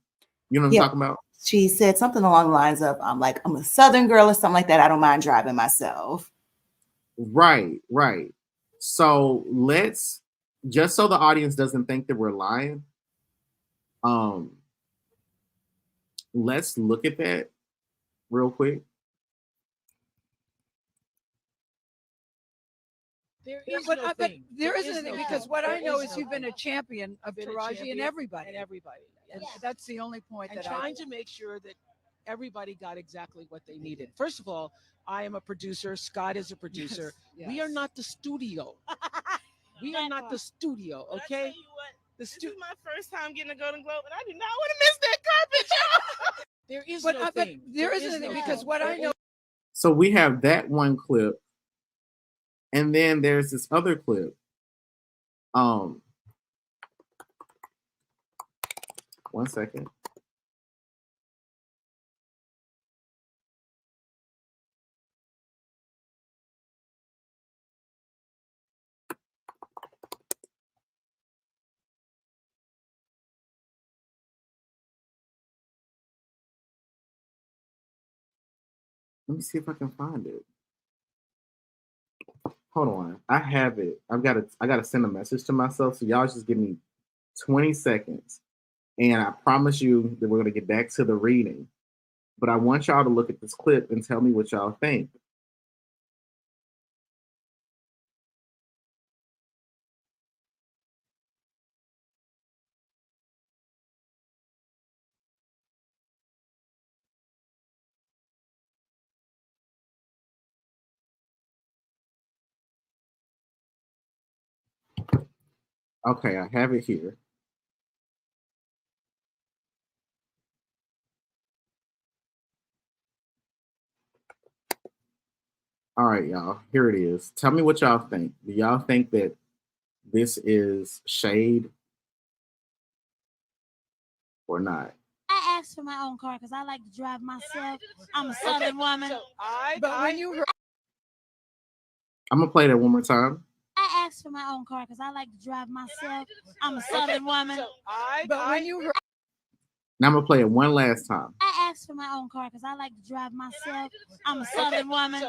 You know what I'm talking about? She said something along the lines of, I'm a Southern girl or something like that. I don't mind driving myself. Right. So let's, just so the audience doesn't think that we're lying, let's look at that real quick. There isn't anything, because what I know is you've been a champion of Taraji and everybody. And that's the only point that trying to make sure that everybody got exactly what they needed. First of all, I am a producer. Scott is a producer. Yes. We are not the studio. We are not the studio, okay? This is my first time getting a Golden Globe, and I do not want to miss that carpet, y'all. There isn't anything, because what I know. So we have that one clip, and then there's this other clip. One second. Let me see if I can find it. Hold on. I have it. I gotta send a message to myself. So y'all just give me 20 seconds. And I promise you that we're gonna get back to the reading. But I want y'all to look at this clip and tell me what y'all think. Okay, I have it here. All right, y'all. Here it is. Tell me what y'all think. Do y'all think that this is shade or not? I asked for my own car because I like to drive myself. I'm a Southern woman. I'm gonna play that one more time. I asked for my own car because I like to drive myself. I'm a Southern woman. Now I'm gonna play it one last time. I asked for my own car because I like to drive myself. I'm a Southern woman.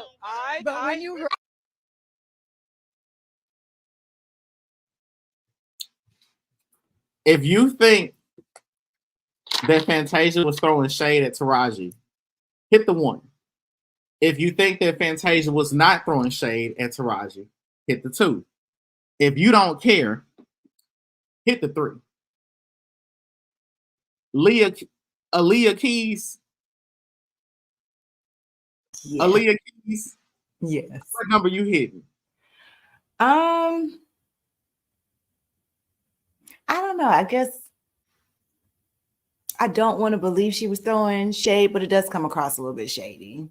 If you think that Fantasia was throwing shade at Taraji, hit the 1. If you think that Fantasia was not throwing shade at Taraji, hit the 2. If you don't care, hit the 3. Aaliyah Keys. Yeah. Aaliyah Keys. Yes. What number you hitting? I don't know. I guess I don't want to believe she was throwing shade, but it does come across a little bit shady.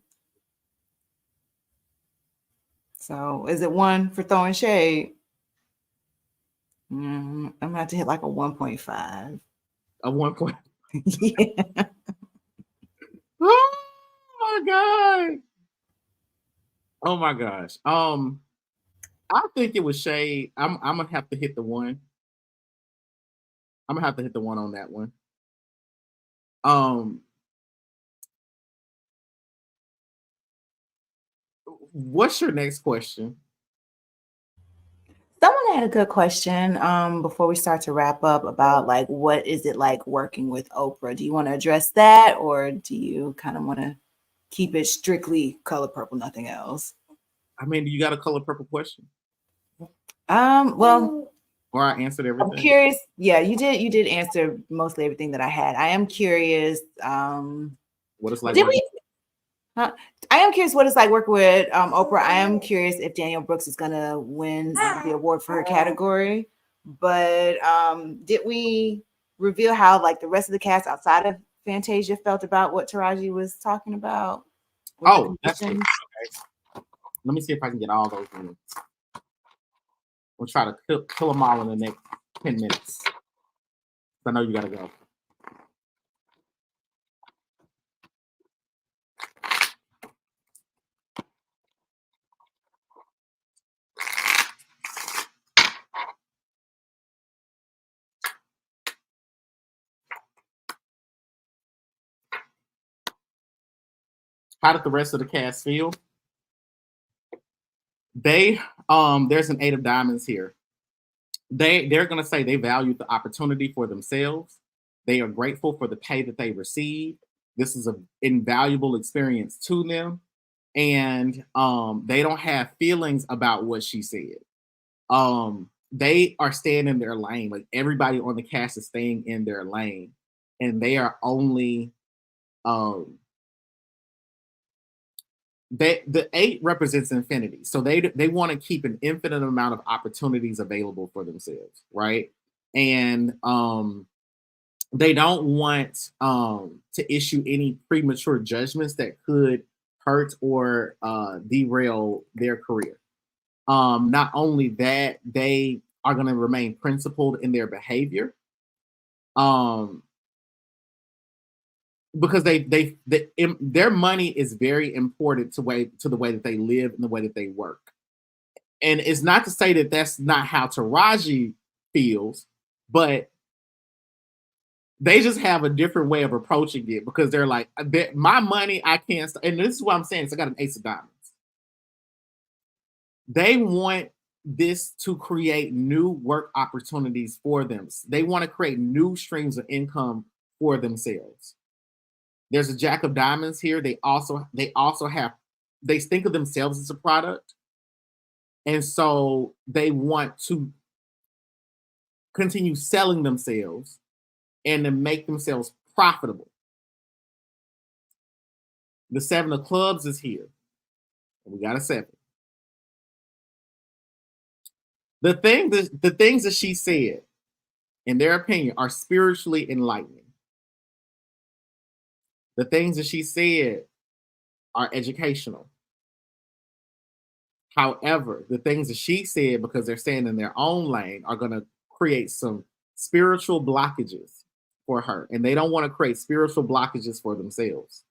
So is it 1 for throwing shade? I'm gonna have to hit like a 1.5. A 1 point. Yeah. Oh my god. Oh my gosh. I think it was shade. I'm gonna have to hit the 1. I'm gonna have to hit the 1 on that one. What's your next question? Someone had a good question before we start to wrap up about like what is it like working with Oprah? Do you want to address that, or do you kind of want to keep it strictly Color Purple, nothing else? I mean, you got a Color Purple question? Well, or I answered everything. I'm curious. Yeah, you did answer mostly everything that I had. I am curious. What it's like? I am curious what it's like working with Oprah. I am curious if Danielle Brooks is gonna win the award for her category. But did we reveal how like the rest of the cast outside of Fantasia felt about what Taraji was talking about? Oh, that's good. Okay. Let me see if I can get all those in. We'll try to kill them all in the next 10 minutes. I know you gotta go. How did the rest of the cast feel? There's an 8 of diamonds here. They're gonna say they value the opportunity for themselves. They are grateful for the pay that they receive. This is an invaluable experience to them. And they don't have feelings about what she said. They are staying in their lane. Like everybody on the cast is staying in their lane. And they are only the 8 represents infinity, so they want to keep an infinite amount of opportunities available for themselves, right? And they don't want to issue any premature judgments that could hurt or derail their career. Not only that, they are going to remain principled in their behavior. Because their money is very important to the way that they live and the way that they work. And it's not to say that that's not how Taraji feels, but they just have a different way of approaching it because they're like, my money, I can't. And this is what I'm saying. So I got an 8 of diamonds. They want this to create new work opportunities for them. They want to create new streams of income for themselves. There's a Jack of diamonds here. They think of themselves as a product. And so they want to continue selling themselves and to make themselves profitable. The 7 of clubs is here. We got a 7. The things that she said, in their opinion, are spiritually enlightening. The things that she said are educational. However, the things that she said, because they're staying in their own lane, are going to create some spiritual blockages for her. And they don't want to create spiritual blockages for themselves.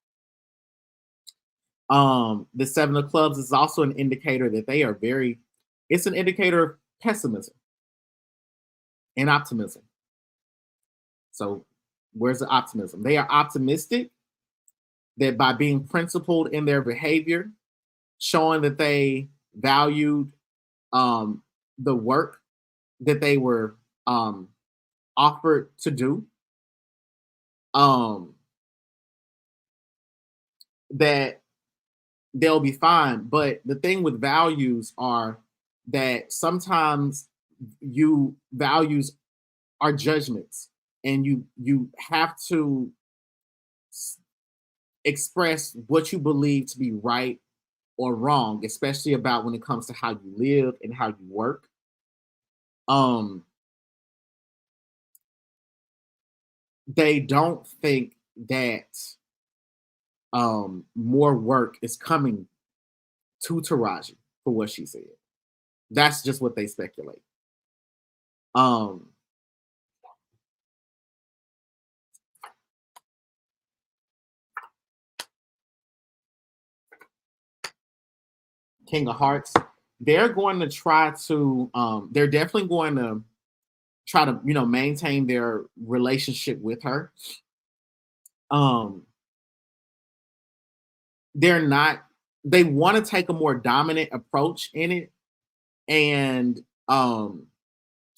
The 7 of clubs is also an indicator that they are it's an indicator of pessimism and optimism. So where's the optimism? They are optimistic that by being principled in their behavior, showing that they valued the work that they were offered to do, that they'll be fine. But the thing with values are that sometimes values are judgments, and you have to express what you believe to be right or wrong, especially about when it comes to how you live and how you work. They don't think that more work is coming to Taraji for what she said. That's just what they speculate. King of Hearts, they're going to try to they're definitely going to try to maintain their relationship with her. They want to take a more dominant approach in it, and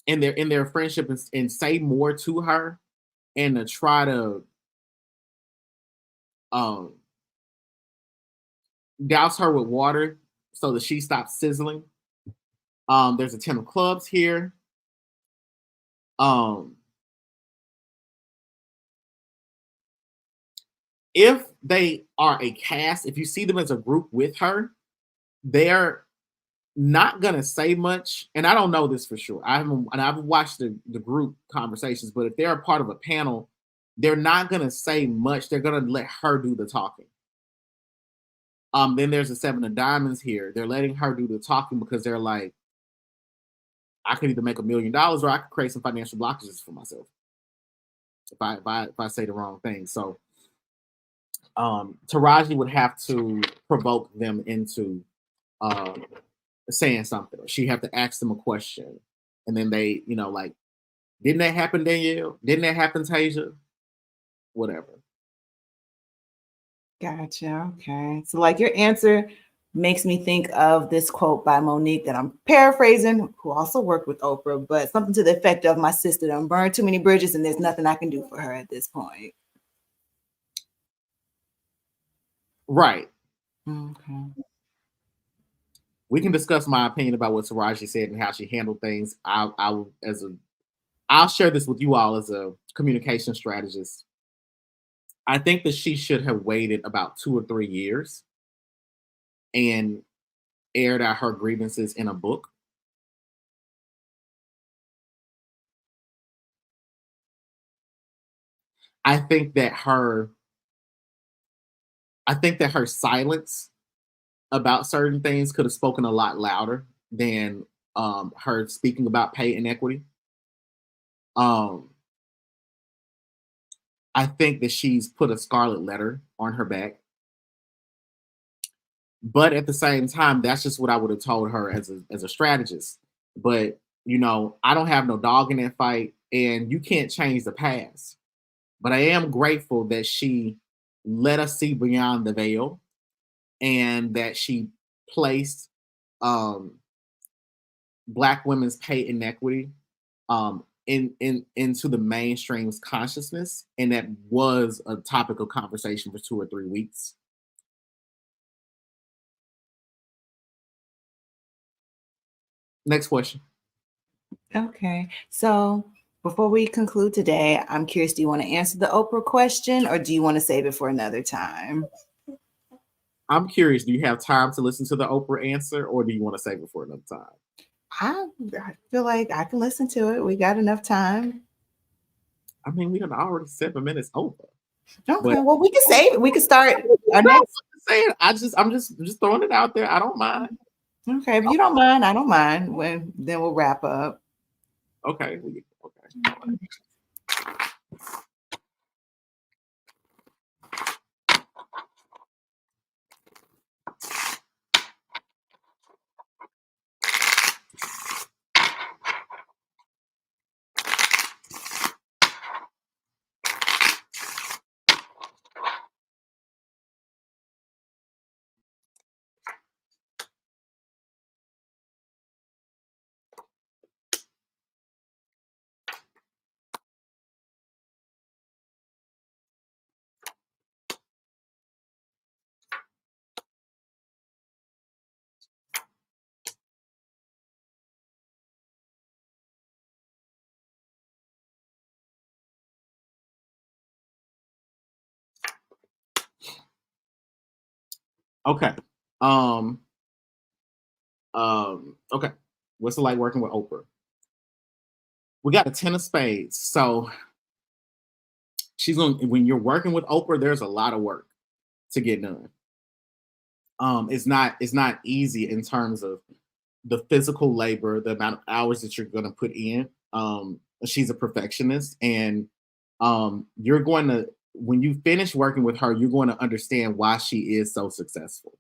in their friendship, and say more to her, and to try to douse her with water so that she stops sizzling. There's a 10 of clubs here. If they are a cast, if you see them as a group with her, they're not gonna say much. And I don't know this for sure. I haven't watched the group conversations, but if they're a part of a panel, they're not gonna say much. They're gonna let her do the talking. Then there's a 7 of diamonds here. They're letting her do the talking because they're like, I could either make $1 million or I could create some financial blockages for myself if I say the wrong thing. So Taraji would have to provoke them into saying something, or she have to ask them a question, and then they, like, didn't that happen, Danielle? Didn't that happen, Tasia? Whatever. Gotcha. Okay. So, like, your answer makes me think of this quote by Monique that I'm paraphrasing, who also worked with Oprah, but something to the effect of, my sister done burned too many bridges and there's nothing I can do for her at this point. Right. Okay. We can discuss my opinion about what Taraji said and how she handled things. I'll share this with you all as a communication strategist. I think that she should have waited about 2 or 3 years and aired out her grievances in a book. I think that her silence about certain things could have spoken a lot louder than her speaking about pay inequity. I think that she's put a scarlet letter on her back. But at the same time, that's just what I would have told her as a strategist. But, I don't have no dog in that fight, and you can't change the past. But I am grateful that she let us see beyond the veil, and that she placed Black women's pay inequity into the mainstream's consciousness, and that was a topic of conversation for 2 or 3 weeks. Next question. Okay. So before we conclude today, I'm curious, do you want to answer the Oprah question or do you want to save it for another time? I'm curious, do you have time to listen to the Oprah answer, or do you want to save it for another time? I feel like I can listen to it. We got enough time. I mean, we done already 7 minutes over. Okay, well, we can save it. We can start our next. I'm just throwing it out there. I don't mind. Okay, if you don't mind, I don't mind. Then we'll wrap up. Okay. Okay. Okay. What's it like working with Oprah? We got a 10 of spades. So when you're working with Oprah, there's a lot of work to get done. It's not easy in terms of the physical labor, the amount of hours that you're going to put in. She's a perfectionist, and you're going to, when you finish working with her, you're going to understand why she is so successful.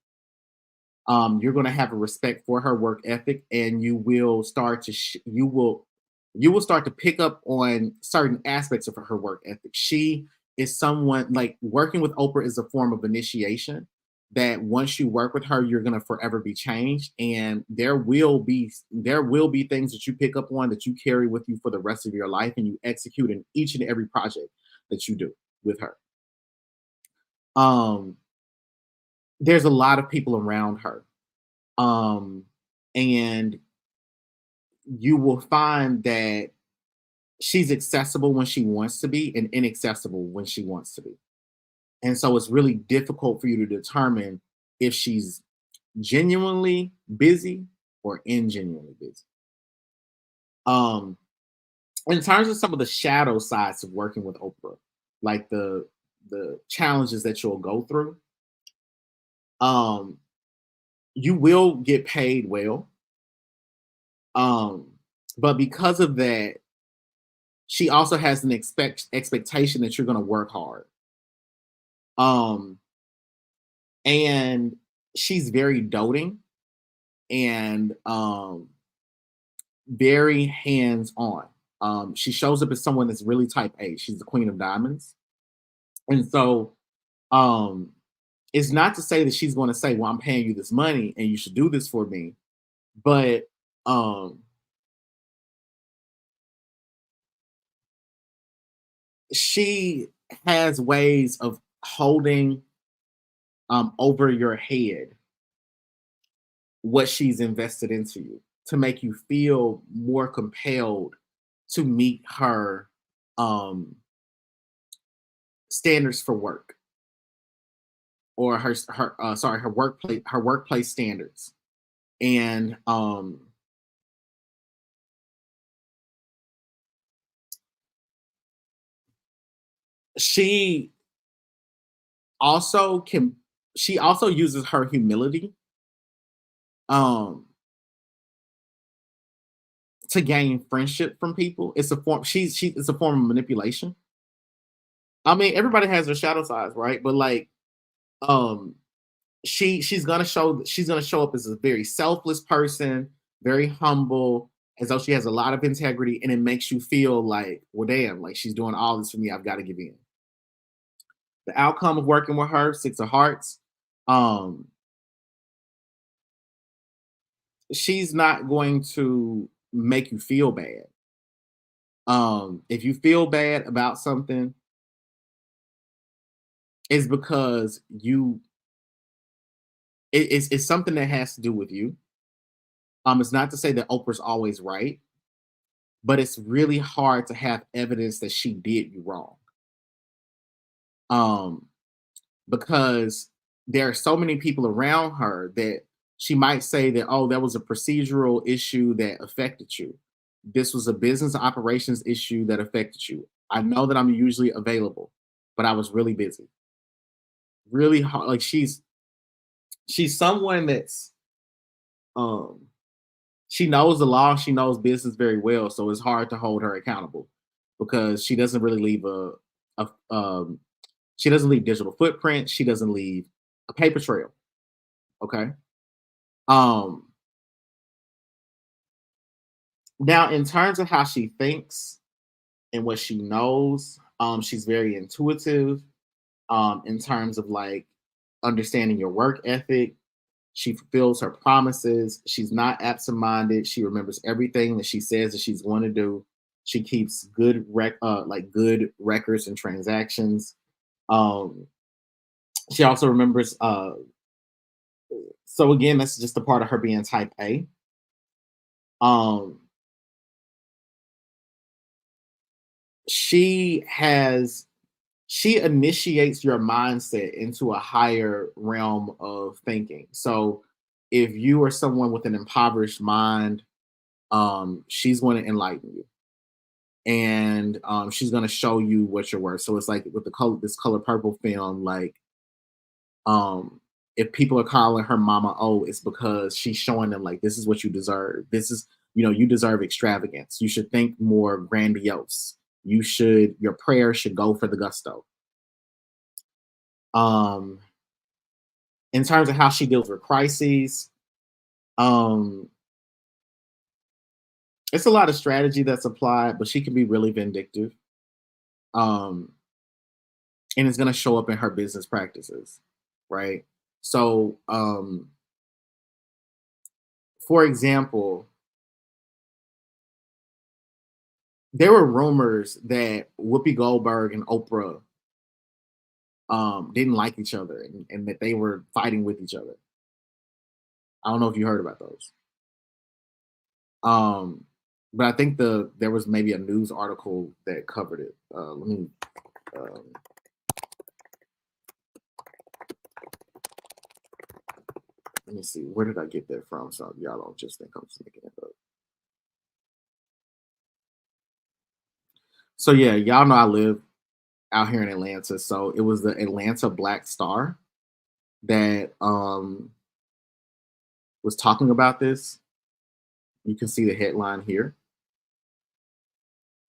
You're going to have a respect for her work ethic, and you will start to start to pick up on certain aspects of her work ethic. She is someone, like, working with Oprah is a form of initiation, that once you work with her, you're going to forever be changed. And there will be things that you pick up on that you carry with you for the rest of your life, and you execute in each and every project that you do with her. There's a lot of people around her. And you will find that she's accessible when she wants to be and inaccessible when she wants to be. And so it's really difficult for you to determine if she's genuinely busy or ingenuinely busy. In terms of some of the shadow sides of working with Oprah, like the challenges that you'll go through, you will get paid well. But because of that, she also has an expectation that you're going to work hard. And she's very doting and very hands-on. She shows up as someone that's really type A. She's the queen of diamonds. And so it's not to say that she's going to say, well, I'm paying you this money and you should do this for me. But she has ways of holding over your head what she's invested into you to make you feel more compelled to meet her standards for work, or her workplace standards. And she also uses her humility to gain friendship from people. It's a form it's a form of manipulation. I mean, everybody has their shadow sides, right? But like she's gonna show up as a very selfless person, very humble, as though she has a lot of integrity, and it makes you feel like, well, damn, like she's doing all this for me, I've got to give in. The outcome of working with her, Six of Hearts, she's not going to make you feel bad. If you feel bad about something, it's because it's something that has to do with you. It's not to say that Oprah's always right, but it's really hard to have evidence that she did you wrong. Because there are so many people around her that she might say that, oh, that was a procedural issue that affected you. This was a business operations issue that affected you. I know that I'm usually available, but I was really busy. Really hard. Like she's someone that's she knows the law, she knows business very well, so it's hard to hold her accountable because she doesn't really leave she doesn't leave digital footprint, she doesn't leave a paper trail. Okay. Now in terms of how she thinks and what she knows, she's very intuitive in terms of like understanding your work ethic. She fulfills her promises. She's not absent-minded. She remembers everything that she says that she's going to do. She keeps good good records and transactions. She also remembers. So again, that's just a part of her being type A. She initiates your mindset into a higher realm of thinking. So if you are someone with an impoverished mind, she's going to enlighten you. And she's going to show you what you're worth. So it's like with this Color Purple film, like if people are calling her Mama O, it's because she's showing them like, this is what you deserve. This is, you deserve extravagance. You should think more grandiose. Your prayer should go for the gusto. In terms of how she deals with crises, it's a lot of strategy that's applied, but she can be really vindictive. And it's going to show up in her business practices, right? So, for example, there were rumors that Whoopi Goldberg and Oprah didn't like each other and that they were fighting with each other. I don't know if you heard about those. But I think there was maybe a news article that covered it. Let me see. Where did I get that from? So y'all don't just think I'm just making it up. So yeah, y'all know I live out here in Atlanta. So it was the Atlanta Black Star that was talking about this. You can see the headline here.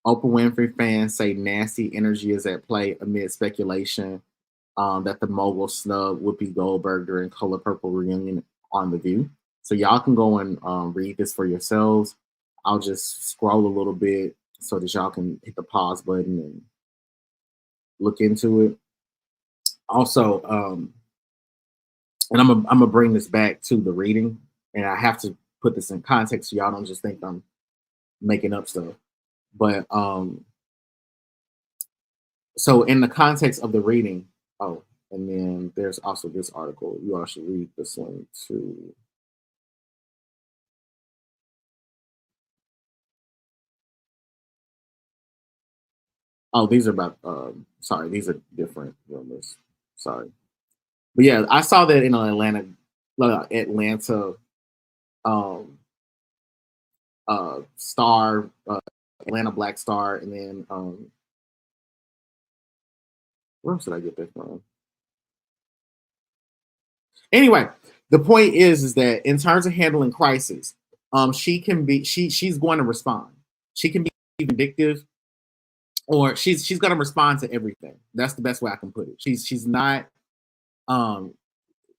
Oprah Winfrey fans say nasty energy is at play amid speculation that the mogul snubbed Whoopi Goldberg during Color Purple reunion on The View. So y'all can go and read this for yourselves. I'll just scroll a little bit so that y'all can hit the pause button and look into it. Also, and I'm gonna bring this back to the reading, and I have to put this in context so y'all don't just think I'm making up stuff. But so in the context of the reading, and then there's also this article. You all should read this one too. Oh, these are about sorry, these are different rumors. Sorry. But yeah, I saw that in Atlanta Star, Atlanta Black Star, and then where else did I get that from? Anyway, the point is that in terms of handling crisis, she's going to respond. She can be vindictive, or she's going to respond to everything. That's the best way I can put it. She's not.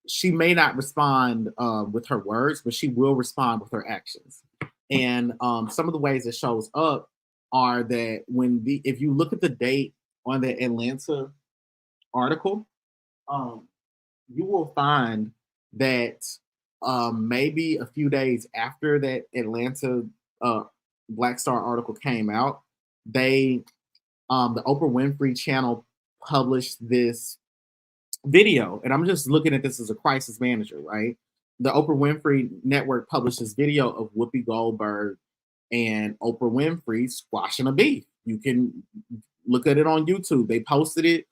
She may not respond with her words, but she will respond with her actions. And some of the ways it shows up are that if you look at the date on the Atlanta article, you will find that maybe a few days after that Atlanta Black Star article came out, the Oprah Winfrey channel published this video, and I'm just looking at this as a crisis manager, right? The Oprah Winfrey Network published this video of Whoopi Goldberg and Oprah Winfrey squashing a beef. You can look at it on YouTube. They posted it.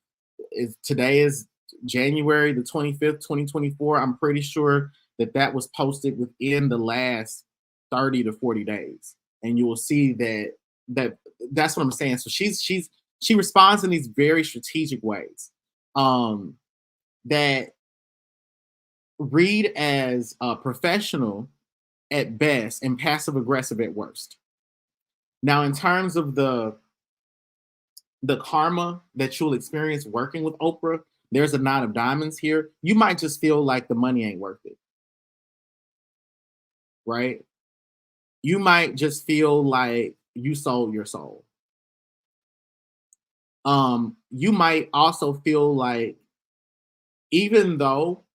Today is January the 25th, 2024. I'm pretty sure that was posted within the last 30 to 40 days. And you will see that's what I'm saying. So she responds in these very strategic ways that read as professional at best and passive aggressive at worst. Now, in terms of the karma that you'll experience working with Oprah, there's a 9 of diamonds here. You might just feel like the money ain't worth it, right? You might just feel like you sold your soul. You might also feel like even though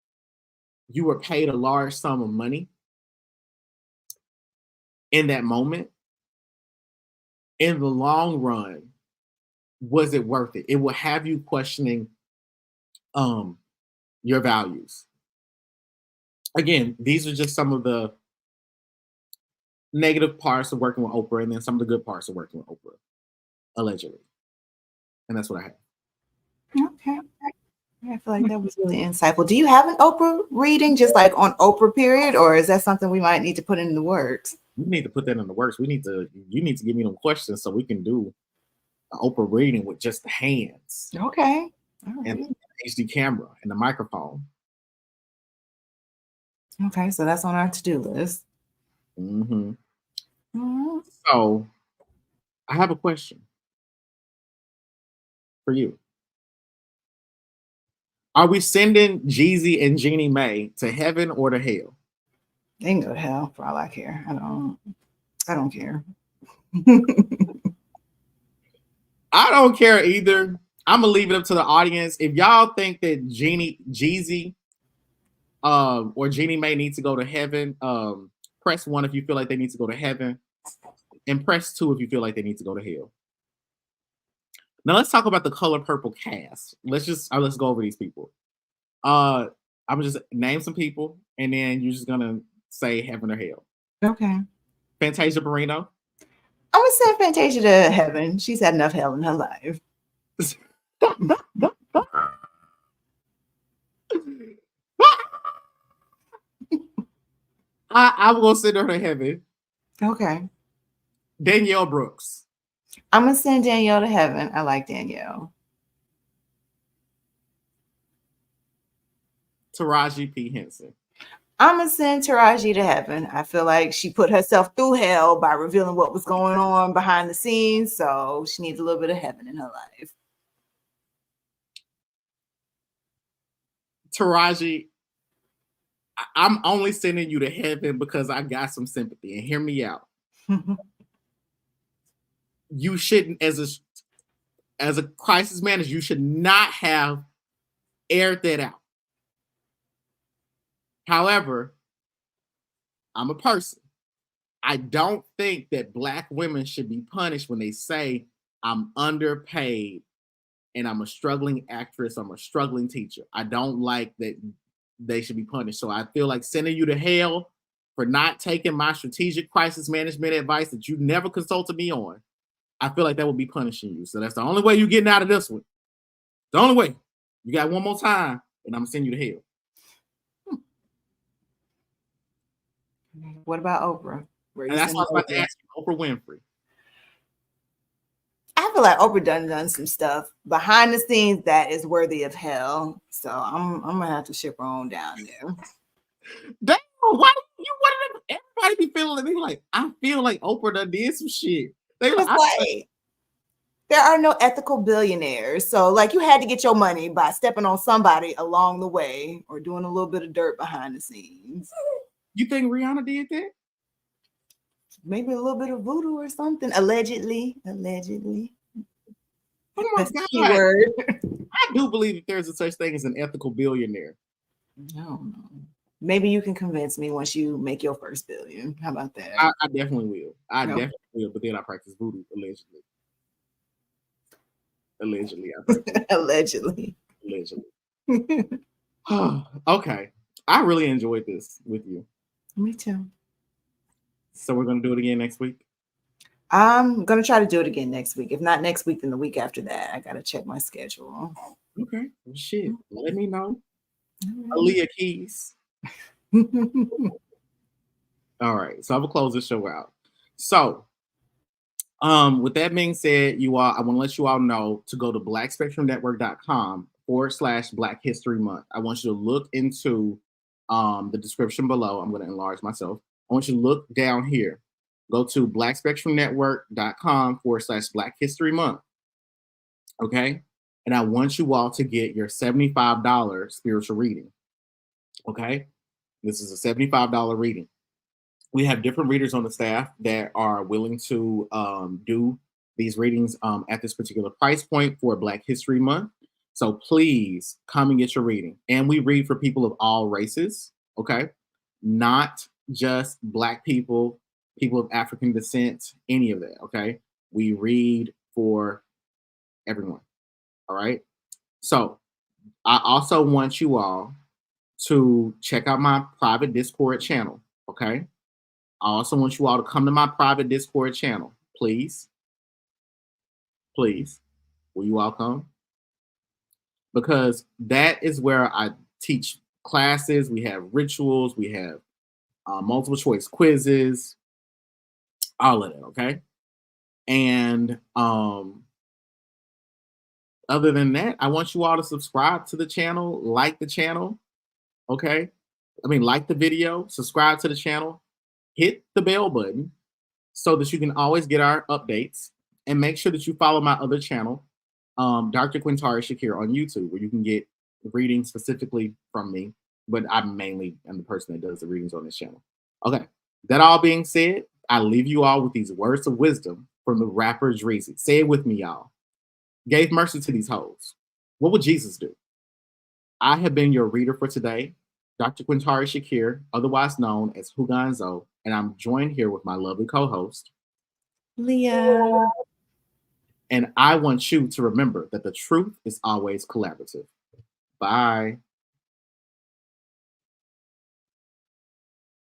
you were paid a large sum of money in that moment, in the long run, was it worth it? It will have you questioning your values. Again, these are just some of the negative parts of working with Oprah, and then some of the good parts of working with Oprah, allegedly. And that's what I have. Okay. I feel like that was really insightful. Do you have an Oprah reading, just like on Oprah period, or is that something we might need to put in the works? We need to put that in the works. You need to give me them questions so we can do an Oprah reading with just the hands. Okay. All right. And the HD camera and the microphone. Okay, so that's on our to-do list. Mm-hmm. So I have a question for you. Are we sending Jeezy and Jeannie Mai to heaven or to hell? They can go to hell for all I care. I don't care. I don't care either. I'm gonna leave it up to the audience. If y'all think that Jeezy or Jeannie Mai need to go to heaven, press 1 if you feel like they need to go to heaven, and press 2 if you feel like they need to go to hell. Now let's talk about the Color Purple cast. Let's go over these people. I'm gonna just name some people, and then you're just gonna say heaven or hell. Okay. Fantasia Barrino. I'm gonna send Fantasia to heaven. She's had enough hell in her life. I'm gonna send her to heaven. Okay. Danielle Brooks. I'm gonna send Danielle to heaven. I like Danielle. Taraji P. Henson. I'm gonna send Taraji to heaven. I feel like she put herself through hell by revealing what was going on behind the scenes, so she needs a little bit of heaven in her life. Taraji, I'm only sending you to heaven because I got some sympathy. And hear me out. You shouldn't, as a crisis manager, you should not have aired that out. However, I'm a person. I don't think that Black women should be punished when they say I'm underpaid and I'm a struggling actress, I'm a struggling teacher. I don't like that they should be punished. So I feel like sending you to hell for not taking my strategic crisis management advice that you never consulted me on. I feel like that would be punishing you. So that's the only way you're getting out of this one. The only way. You got one more time, and I'm gonna send you to hell. What about Oprah? And that's what I was about to ask you, Oprah Winfrey. I feel like Oprah done some stuff behind the scenes that is worthy of hell. So I'm gonna have to ship her on down there. Damn, why you wanted everybody be feeling me like I feel like Oprah done did some shit. They like, there are no ethical billionaires. So like you had to get your money by stepping on somebody along the way or doing a little bit of dirt behind the scenes. You think Rihanna did that? Maybe a little bit of voodoo or something. Allegedly. Oh my That's God. the key word. I do believe that there's a such thing as an ethical billionaire. I don't know. Maybe you can convince me once you make your first billion. How about that? I definitely will. Definitely will, but then I practice voodoo, allegedly. Allegedly. Okay. I really enjoyed this with you. Me too. So we're going to do it again next week? I'm going to try to do it again next week. If not next week, then the week after that. I got to check my schedule. Okay. Well, shit. Let me know. Aaliyah Keys. All right. So I will close this show out. So with that being said, you all, I want to let you all know to go to blackspectrumnetwork.com/Black History Month. I want you to look into the description below. I'm going to enlarge myself. I want you to look down here. Go to blackspectrumnetwork.com/Black History Month. Okay. And I want you all to get your $75 spiritual reading. Okay. This is a $75 reading. We have different readers on the staff that are willing to do these readings at this particular price point for Black History Month. So please come and get your reading. And we read for people of all races. Okay. Not just Black people, people of African descent, any of that. Okay. We read for everyone. All right. So I also want you all to check out my private Discord channel. Okay. I also want you all to come to my private Discord channel. Please. Please. Will you all come? Because that is where I teach classes. We have rituals. We have multiple choice quizzes. All of that. Okay. And other than that, I want you all to subscribe to the channel, like the channel, okay? I mean, like the video, subscribe to the channel, hit the bell button so that you can always get our updates, and make sure that you follow my other channel, Dr. Quintari Shakir on YouTube, where you can get readings specifically from me, but I mainly am the person that does the readings on this channel. Okay, that all being said, I leave you all with these words of wisdom from the rapper Jeezy. Say it with me, y'all. Gave mercy to these hoes. What would Jesus do? I have been your reader for today, Dr. Quintari Shakir, otherwise known as Huganzo, and I'm joined here with my lovely co-host, Leah. And I want you to remember that the truth is always collaborative. Bye.